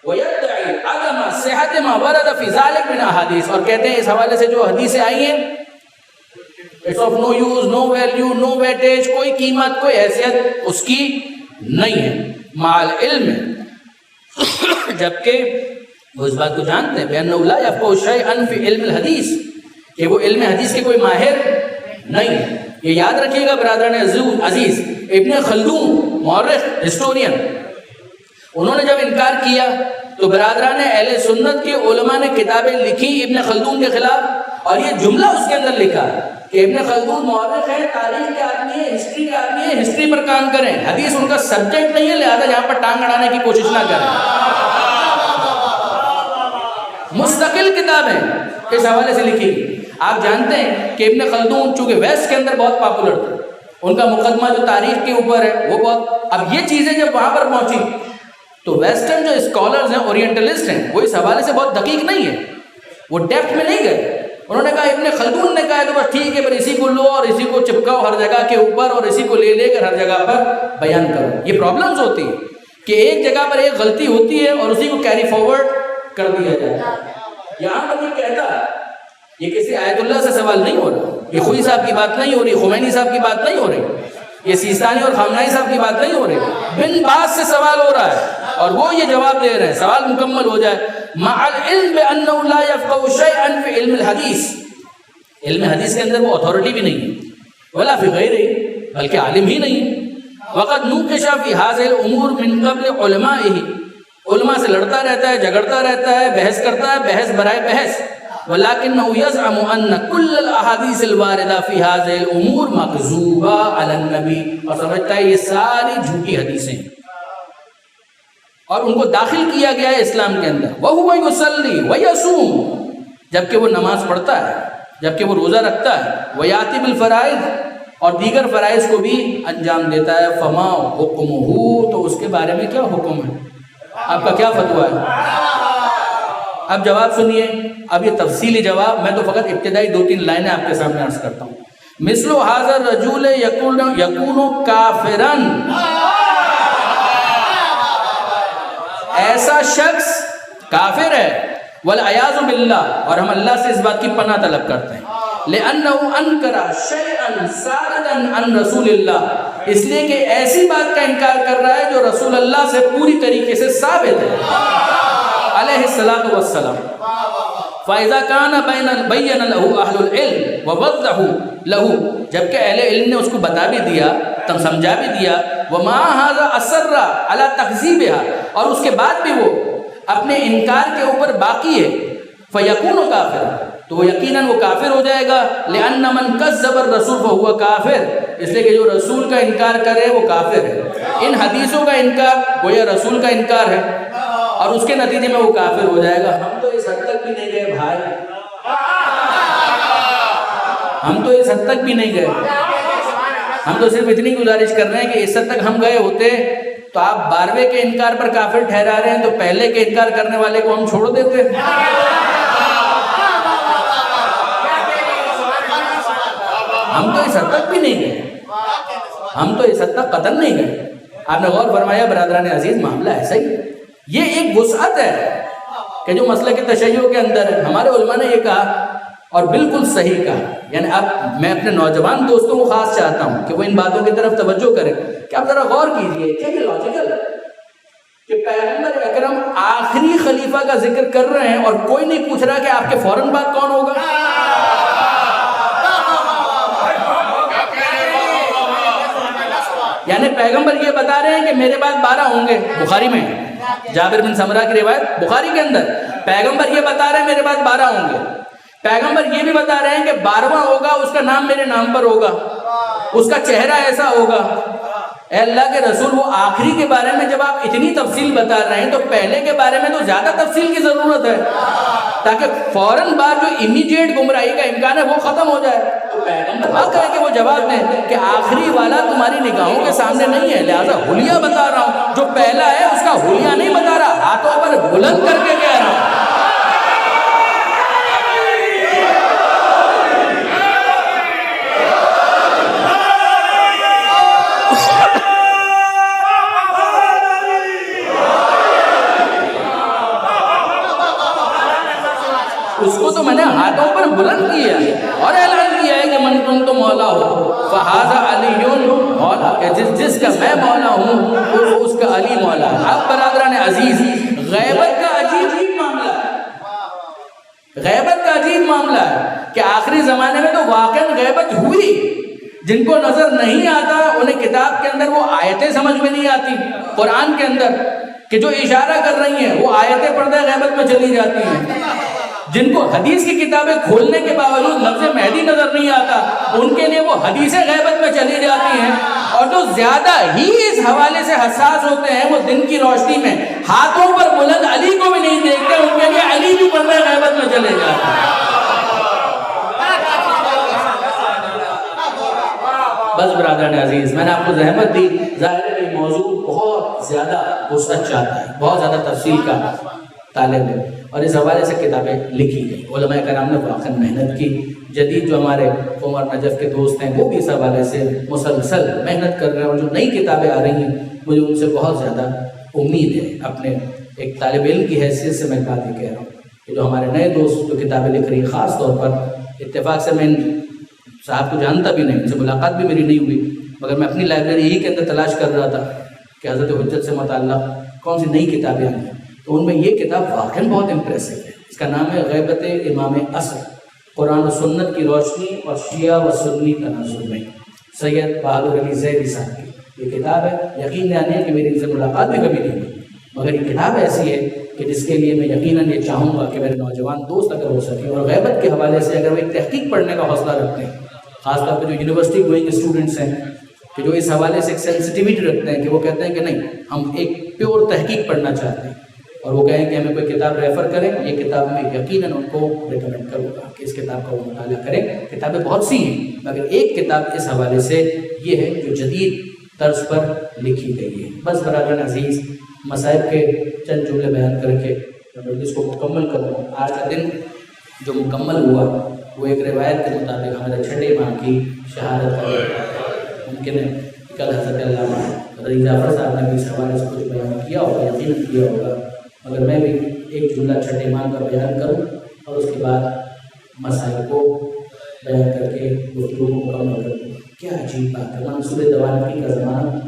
وَيَدَّعِي عَدَمَ صِحَّةِ مَا وَرَدَ فِي ذَلِكَ مِنْ أَحَادِيث, اور کہتے ہیں اس حوالے سے جو حدیثیں آئی ہیں it's of no use, no value, no weightage, کوئی قیمت, کوئی حیثیت اس کی نہیں ہے. مع العلم, جبکہ وہ اس بات کو جانتے ہیں بِأَنَّهُ لَا يَفْقَهُ شَيْئًا فِي علم الحدیث, کہ وہ علم حدیث کے کوئی ماہر نہیں ہے. یہ یاد رکھیے گا برادران عزیز, ابن خلدون مورخ ہسٹورین, انہوں نے جب انکار کیا تو برادران اہل سنت کے علماء نے کتابیں لکھی ابن خلدون کے خلاف, اور یہ جملہ اس کے اندر لکھا کہ ابن خلدون مورخ ہے, تاریخ کے آدمی ہے, ہسٹری کے آدمی ہے, ہسٹری پر کام کریں, حدیث ان کا سبجیکٹ نہیں ہے, لہذا یہاں پر ٹانگ اڑانے کی کوشش نہ کریں. مستقل کتاب ہے اس حوالے سے لکھی. آپ جانتے ہیں کہ ابن خلدون چونکہ ویسٹ کے اندر بہت پاپولر تھے, ان کا مقدمہ جو تاریخ کے اوپر ہے وہ بہت, اب یہ چیزیں جب وہاں پر پہنچی تو ویسٹرن جو اسکالرز ہیں, اورینٹلسٹ ہیں, وہ اس حوالے سے بہت دقیق نہیں ہے, وہ ڈیپتھ میں نہیں گئے. انہوں نے کہا ابن خلدون نے کہا ہے تو بس ٹھیک ہے, پر اسی کو لو اور اسی کو چپکاؤ ہر جگہ کے اوپر, اور اسی کو لے کر ہر جگہ پر بیان کرو. یہ پرابلمز ہوتی ہیں کہ ایک جگہ پر ایک غلطی ہوتی ہے اور اسی کو کیری فارورڈ کر دیا جاتا ہے. یہاں پر یہ کہتا ہے, یہ کسی آیت اللہ سے سوال نہیں ہو رہا, یہ خوئی صاحب کی بات نہیں ہو رہی, خمینی صاحب کی بات نہیں ہو رہی, یہ سیستانی اور خامنائی صاحب کی بات نہیں ہو رہی, بن باز سے سوال ہو رہا ہے اور وہ یہ جواب دے رہے ہیں, سوال مکمل ہو جائے. مع العلم بأنه لا يفقه شيئا في علم الحدیث, علم حدیث کے اندر وہ اتھارٹی بھی نہیں ہے, ولا فی غیرہ, بلکہ عالم ہی نہیں ہے. وقد نوقش في هذه الامور من قبل علمائه, علماء سے لڑتا رہتا ہے, جھگڑتا رہتا ہے, بحث کرتا ہے, بحث برائے بحث. ولكنه يزعم ان كل الاحاديث الوارده في هذه الامور مكذوبه على النبي, اور سمجھتا ہے یہ ساری جھوٹی حدیثیں ہیں اور ان کو داخل کیا گیا ہے اسلام کے اندر. وهو يصلي ويصوم, جبکہ وہ نماز پڑھتا ہے, جبکہ وہ روزہ رکھتا ہے. وياتي بالفرائض, اور دیگر فرائض کو بھی انجام دیتا ہے. فما حکمہ, تو اس کے بارے میں کیا حکم ہے, آپ کا کیا فتویٰ ہے؟ اب جواب سنیے, اب یہ تفصیلی جواب, میں تو فقط ابتدائی 2-3 لائنیں آپ کے سامنے عرض کرتا ہوں. مثل هذا الرجل یکون کافرا, ایسا شخص کافر ہے. والعیاذ باللہ, اور ہم اللہ سے اس بات کی پناہ طلب کرتے ہیں. لأنه انکر شیئا ثابتا عن رسول اللہ, اس لیے کہ ایسی بات کا انکار کر رہا ہے جو رسول اللہ سے پوری طریقے سے ثابت ہے علیہ الصلوۃ والسلام. فَإِذَا كَانَ بَيَّنَ لَهُ أَهْلُ الْعِلْمِ وَوَضَّحُ لَهُ, جبکہ اہل علم نے اس کو بتا بھی دیا, تم سمجھا بھی دیا. وَمَا هَذَا أَصَرَّ عَلَى تَكْذِيبِهَا, اور اس کے بعد بھی وہ اپنے انکار کے اوپر باقی ہے. فَيَكُونُ كَافِرًا, تو وہ یقیناً وہ کافر ہو جائے گا. لِأَنَّ مَنْ كَذَّبَ الرَّسُولَ فَهُوَ كَافِرٌ, اس لیے کہ جو رسول کا انکار کرے وہ کافر ہے. ان حدیثوں کا انکار گویا رسول کا انکار ہے, اور اس کے نتیجے میں وہ کافر ہو جائے گا. ہم تو اس حد تک بھی نہیں گئے بھائی, ہم تو اس حد تک بھی نہیں گئے. ہم تو صرف اتنی گزارش کر رہے ہیں کہ اس حد تک ہم گئے ہوتے تو آپ 12ویں کے انکار پر کافر ٹھہرا رہے ہیں, تو پہلے کے انکار کرنے والے کو ہم چھوڑ دیتے. ہم تو اس حد تک بھی نہیں گئے, ہم تو اس حد تک قطعاً نہیں گئے. آپ نے غور فرمایا برادران عزیز, معاملہ ایسا ہی ہے. یہ ایک وسعت ہے کہ جو مسئلہ کے تشیع کے اندر ہے. ہمارے علماء نے یہ کہا اور بالکل صحیح کہا. یعنی اب میں اپنے نوجوان دوستوں کو خاص چاہتا ہوں کہ وہ ان باتوں کی طرف توجہ کریں کہ آپ ذرا غور کیجئے کہ یہ لاجیکل ہے کہ پیغمبر اکرم آخری خلیفہ کا ذکر کر رہے ہیں اور کوئی نہیں پوچھ رہا کہ آپ کے فوراً بعد کون ہوگا. یعنی پیغمبر یہ بتا رہے ہیں کہ میرے بعد 12 ہوں گے. بخاری میں جابر بن سمرہ کی روایت بخاری کے اندر پیغمبر یہ بتا رہے ہیں میرے بعد 12 ہوں گے. پیغمبر یہ بھی بتا رہے ہیں کہ 12واں ہوگا, اس کا نام میرے نام پر ہوگا, اس کا چہرہ ایسا ہوگا. اے اللہ کے رسول, وہ آخری کے بارے میں جب آپ اتنی تفصیل بتا رہے ہیں تو پہلے کے بارے میں تو زیادہ تفصیل کی ضرورت ہے تاکہ فوراً بعد جو امیڈیٹ گمراہی کا امکان ہے وہ ختم ہو جائے. پیغمبر حق ہے کہ وہ جواب دیں کہ آخری والا تمہاری نگاہوں کے سامنے نہیں ہے, لہذا حلیہ بتا رہا ہوں. جو پہلا ہے اس کا حلیہ نہیں بتا رہا, ہاتھوں پر بلند کر کے کہہ رہا ہوں. اس کو تو میں نے ہاتھوں پر بلند کیا اور اعلان کیا ہے کہ من کنت مولا ہو فہذا علی مولا، کہ جس کا میں مولا ہوں اس کا علی مولا ہے۔ اب برادران عزیز، غیبت کا عجیب معاملہ ہے، غیبت کا عجیب معاملہ ہے کہ آخری زمانے میں تو واقعاً غیبت ہوئی۔ جن کو نظر نہیں آتا انہیں کتاب کے اندر وہ آیتیں سمجھ میں نہیں آتی، قرآن کے اندر کہ جو اشارہ کر رہی ہیں وہ آیتیں پردہ غیبت میں چلی جاتی ہیں۔ جن کو حدیث کی کتابیں کھولنے کے باوجود لفظ مہدی نظر نہیں آتا، ان کے لیے وہ حدیثیں غیبت میں چلی جاتی ہیں۔ اور جو زیادہ ہی اس حوالے سے حساس ہوتے ہیں وہ دن کی روشنی میں ہاتھوں پر بلند علی کو بھی نہیں دیکھتے، ان کے لیے علی بھی پردہ غیبت میں چلے جاتے ہیں۔ بس برادران عزیز، میں نے آپ کو زحمت دی، ظاہر ہے یہ موضوع بہت زیادہ وسعت چاہتا ہے، بہت زیادہ تفصیل کا طالب ہے، اور اس حوالے سے کتابیں لکھی گئی۔ علماء کرام نے واقعا محنت کی۔ جدید جو ہمارے عمر نجف کے دوست ہیں وہ بھی اس حوالے سے مسلسل محنت کر رہے ہیں، اور جو نئی کتابیں آ رہی ہیں مجھے ان سے بہت زیادہ امید ہے۔ اپنے ایک طالب علم کی حیثیت سے میں بات یہ کہہ رہا ہوں کہ جو ہمارے نئے دوست جو کتابیں لکھ رہی ہیں، خاص طور پر اتفاق سے میں صاحب کو جانتا بھی نہیں، ان سے ملاقات بھی میری نہیں ہوئی، مگر میں اپنی لائبریری ہی کے اندر تلاش کر رہا تھا کہ حضرت حجت سے متعلق کون سی نئی کتابیں آئی ہیں، تو ان میں یہ کتاب واقعاً بہت امپریسو ہے۔ اس کا نام ہے غیبت امام عصر، قرآن و سنت کی روشنی اور شیعہ و سنی تناظر میں، سید بہادر علی زیدی صاحب کی یہ کتاب ہے۔ یقین نہیں ہے کہ میری ان سے ملاقات بھی کبھی نہیں ہوئی، مگر یہ کتاب ایسی ہے کہ جس کے لیے میں یقیناً یہ چاہوں گا کہ میرے نوجوان دوست اگر ہو سکیں اور غیبت کے حوالے سے اگر وہ ایک تحقیق پڑھنے کا حوصلہ رکھتے ہیں، خاص طور پہ جو یونیورسٹی گوئنگ اسٹوڈنٹس ہیں کہ جو اس حوالے سے ایک سینسٹیوٹی رکھتے ہیں کہ وہ کہتے ہیں کہ نہیں، ہم ایک پیور تحقیق پڑھنا چاہتے ہیں، اور وہ کہیں کہ ہمیں کوئی کتاب ریفر کریں، یہ کتاب میں یقیناً ان کو ریکمینڈ کروں گا کہ اس کتاب کا وہ مطالعہ کریں۔ کتابیں بہت سی ہیں مگر ایک کتاب اس حوالے سے یہ ہے جو جدید طرز پر لکھی گئی ہے۔ بس برادران عزیز، مصائب کے چند جملے بیان کر کے میں اس کو مکمل کروں۔ آج کا دن جو مکمل ہوا وہ ایک روایت کے مطابق ہمارے چھٹے امام کی شہادت کا ہے۔ ممکن ہے کل حضرت علامہ رضی جعفر صاحب نے بھی اس حوالے سے کچھ بیان کیا ہوگا، یقیناً کیا ہوگا، مگر میں بھی ایک جملہ چھٹے امام کا بیان کروں اور اس کے بعد مسائل کو بیان کر کے گفتگو کو مکمل کروں۔ کیا عجیب بات ہے، منصور دوانقی کا زمانہ،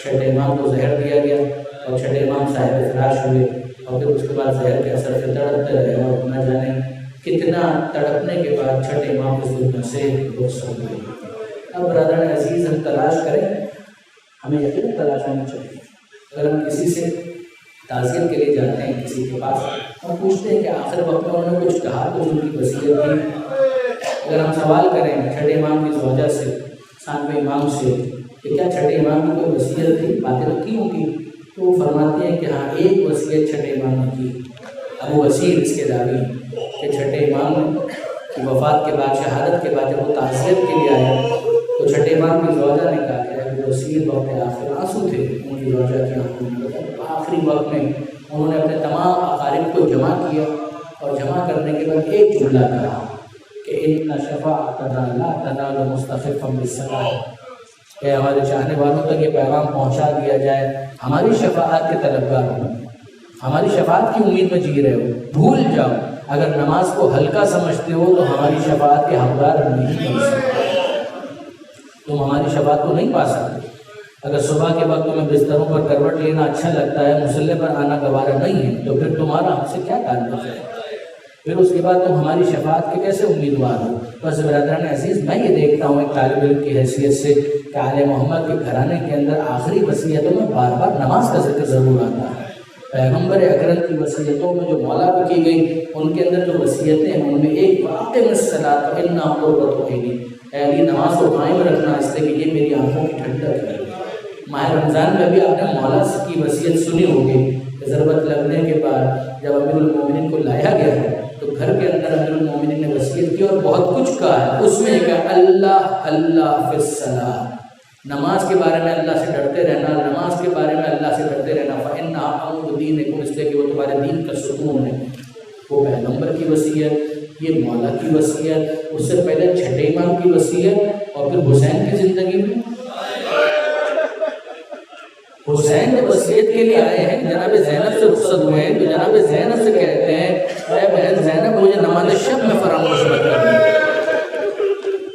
چھٹے امام کو زہر دیا گیا اور چھٹے امام صاحب فراش ہوئے، اور پھر اس کے بعد زہر کے اثر سے تڑپتے رہے، اور نہ جانے کتنا تڑپنے کے بعد چھٹے امام اس دنیا سے رخصت ہوئے۔ اب برادران عزیز، ہم تلاش کریں، ہمیں یقین تلاش ہونی چاہیے۔ اگر ہم کسی سے تعزیت کے لیے جاتے ہیں کسی کے پاس، ہم پوچھتے ہیں کہ آخر وقت میں انہوں نے کچھ کہا تو ان کی وصیت تھی۔ اگر ہم سوال کریں چھٹے امام کی زوجہ سے، ثانوی امام سے کہ کیا چھٹے امام کی کوئی وصیت تھی، باتیں تو کی ہوں گی، تو وہ فرماتے ہیں کہ ہاں ایک وصیت چھٹے امام نے کی۔ ابو وسیل اس کے راوی کہ چھٹے امام کی وفات کے بعد، شہادت کے بعد جب وہ تعزیت کے لیے آیا تو چھٹے امام کی زوجہ نے کہا کہ ابو وسیل وقت آخر آنسو تھے ان کی زوجہ کی آنکھوں میں، آخری وقت میں انہوں نے اپنے تمام اقارب کو جمع کیا اور جمع کرنے کے بعد ایک جملہ کہا کہ ان شفاعتنا لا تنال مستخفا بالصلاۃ، کہ ہمارے چاہنے والوں تک یہ پیغام پہنچا دیا جائے، ہماری شفاعت کے طلبگار ہو، ہماری شفاعت کی امید میں جی رہے ہو، بھول جاؤ، اگر نماز کو ہلکا سمجھتے ہو تو ہماری شفاعت کے حقدار نہیں بن سکتے، تم ہماری شفاعت کو نہیں پا سکتے۔ اگر صبح کے وقت تمہیں بستروں پر کروٹ لینا اچھا لگتا ہے، مصلے پر آنا گوارا نہیں ہے، تو پھر تمہارا ہم سے کیا تعلق ہے؟ پھر اس کے بعد تم ہماری شفاعت کے کیسے امیدوار ہو؟ بس برادران عزیز، میں یہ دیکھتا ہوں ایک طالب علم کی حیثیت سے کہ آل محمد کے گھرانے کے اندر آخری وصیتوں میں بار بار نماز کا ذکر ضرور آتا ہے۔ پیغمبر اکرم کی وصیتوں میں جو مولا کو کی گئی، ان کے اندر جو وصیتیں ہیں ان میں ایک واقع الصلاۃ وإنها قرۃ عین، اے علی نماز کو قائم رکھنا اس لیے کہ یہ میری آنکھوں کی ٹھنڈک ہے۔ ماہ رمضان میں بھی آپ نے مولا کی وصیت سنی ہوگی کہ ضرورت لگنے کے بعد جب امیر المومنین کو لایا گیا ہے تو گھر کے اندر امیر المومنین نے وصیت کی اور بہت کچھ کہا ہے، اس میں کہا اللہ اللہ فی الصلاۃ، نماز کے بارے میں اللہ سے ڈرتے رہنا، نماز کے بارے میں اللہ سے ڈرتے رہنا، فإنها عمود دینکم، اس لیے کہ وہ تمہارے دین کا ستون ہے۔ وہ پیغمبر کی وصیت، یہ مولا کی وصیت، اس سے پہلے چھٹے امام کی وصیت، اور پھر حسین کی زندگی میں حسین جو وصیت کے لیے آئے ہیں، جناب زینب سے رخصت ہوئے ہیں، تو جناب زینب سے کہتے ہیں اے بہن زینب مجھے نماز نماز شب میں فراموش مت کرنا،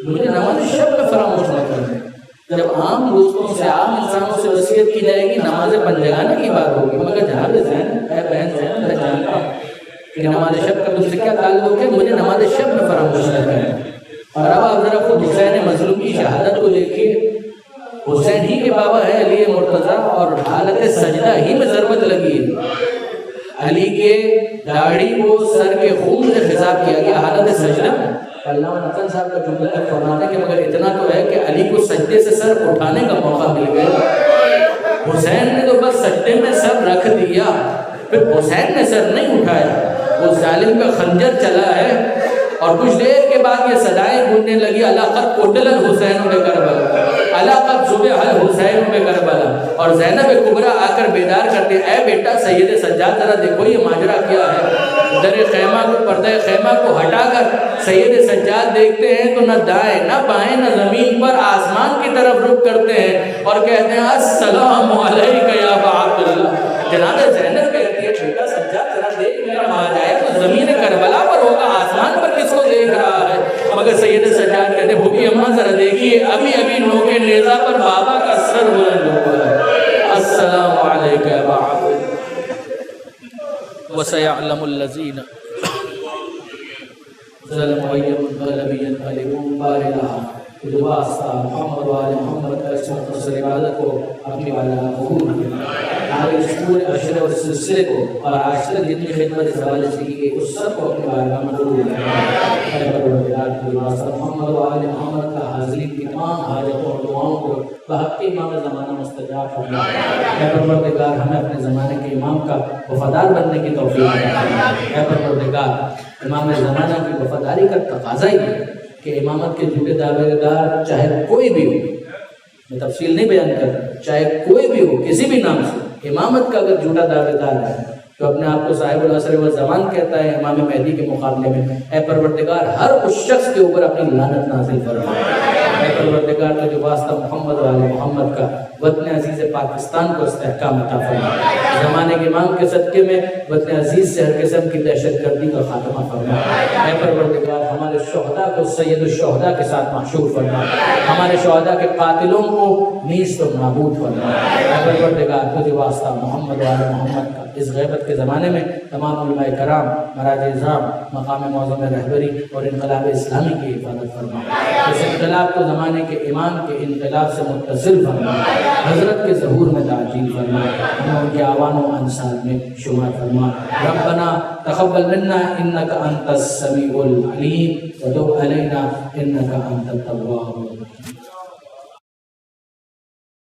مجھے نماز شب میں فراموش مت کرنا۔ جب عام دوستوں سے عام انسانوں سے وصیت کی جائے گی نماز بندگانہ کی بات ہوگی، مگر جناب زین اے بہن زین میں جانتا ہوں کہ نماز شب کا تم سے کیا تعلق ہے، مجھے نماز شب میں فراموش نہ کرنا۔ اور اب آپ ذرا خود حسین مظلوم کی شہادت کو دیکھیے، حسین ہی کے بابا ہے علی مرتضیٰ، اور حالت سجدہ ہی میں ضربت لگی ہے، علی کے داڑھی کو سر کے خون سے خضاب کیا گیا حالت سجدہ۔ علامہ نقل صاحب کا جملہ ہے فرماتے کہ مگر اتنا تو ہے کہ علی کو سجدے سے سر اٹھانے کا موقع مل گیا، حسین نے تو بس سجدے میں سر رکھ دیا، پھر حسین نے سر نہیں اٹھایا، وہ ظالم کا خنجر چلا ہے، اور کچھ دیر کے بعد یہ صدائیں گونجنے لگی، الا قد قتل الحسین بکربلا، الا قد ذبح الحسین بکربلا، اور زینب کبریٰ آ کر بیدار کرتے، اے بیٹا سید سجاد ذرا دیکھو یہ ماجرا کیا ہے۔ در خیمہ کو پردہ خیمہ کو ہٹا کر سید سجاد دیکھتے ہیں تو نہ دائیں نہ بائیں نہ زمین پر آسمان کی طرف رخ کرتے ہیں اور کہتے ہیں السلام علیکہ یا ابا عبداللہ۔ جناب زینب کہتی ہے بیٹا سجاد ذرا دیکھ میرا ماں جائے تو زمین کربلا پر ہوگا، آسمان پر کس کو دیکھ رہا ہے؟ مگر سید سجاد کہتے ہیں بھوکی اماں ذرا دیکھیے ابھی ابھی نوکے نیزہ پر بابا کا سر بلند ہوا ہے، السلام علیکہ یا ابا عبداللہ۔ وَسَيَعْلَمُ الَّذِينَ ظَلَمُوا أَيَّ مُنْقَلَبٍ يَنْقَلِبُونَ بَارِلَهَا۔ جو واسطہ محمد و آل محمد کا اس مختصر عبادت کو اپنی والا قبول کرنا، ہمارے اس پورے عشرے اور سلسلے کو اور آج تک جتنی خدمت اس حوالے سے کی گئی اس سب کو اپنی بارگاہ میں قبول کرنا۔ اے پروردگار کی واسطہ محمد و آل محمد کا حاضرین کی تمام حاجتوں اور دعاؤں کو بحق امام زمانہ مستجاب فرما۔ اے پروردگار ہمیں اپنے زمانے کے امام کا وفادار بننے کی توفیق عطا۔ اے پروردگار امام زمانہ کی وفاداری کا تقاضا ہی ہے کہ امامت کے جھوٹے دعوے دار چاہے کوئی بھی ہو، میں تفصیل نہیں بیان کرتا، چاہے کوئی بھی ہو کسی بھی نام سے، امامت کا اگر جھوٹا دعوے دار ہے جو اپنے آپ کو صاحب العصر والزمان کہتا ہے امام مہدی کے مقابلے میں، اے پروردگار ہر اس شخص کے اوپر اپنی لعنت نازل فرما۔ اے پروردگار تو جو واسطہ محمد و آل محمد کا وطن عزیز پاکستان کو استحکام عطا فرما، زمانے کے امام کے صدقے میں وطن عزیز سے ہر قسم کی دہشت گردی کا خاتمہ فرما۔ اے پروردگار ہمارے شہداء کو سید الشہداء کے ساتھ محشور فرما، ہمارے شہداء کے قاتلوں کو نیست و نابود فرما۔ اے پروردگار تو جو واسطہ محمد و آل محمد کا اس غیبت کے زمانے میں تمام علماء کرام، مراجع اعظام، مقام معظم رہبری اور انقلاب اسلامی کی حفاظت فرما۔ اس انقلاب کو زمانے کے امام کے انقلاب سے متصل فرما، حضرت کے ظہور میں تعجیل فرما، ہمیں ان کے اعوان و انصار میں شمار فرما۔ ربنا تقبل منا انک انت السمیع العلیم وتب علینا انک انت التواب الرحیم۔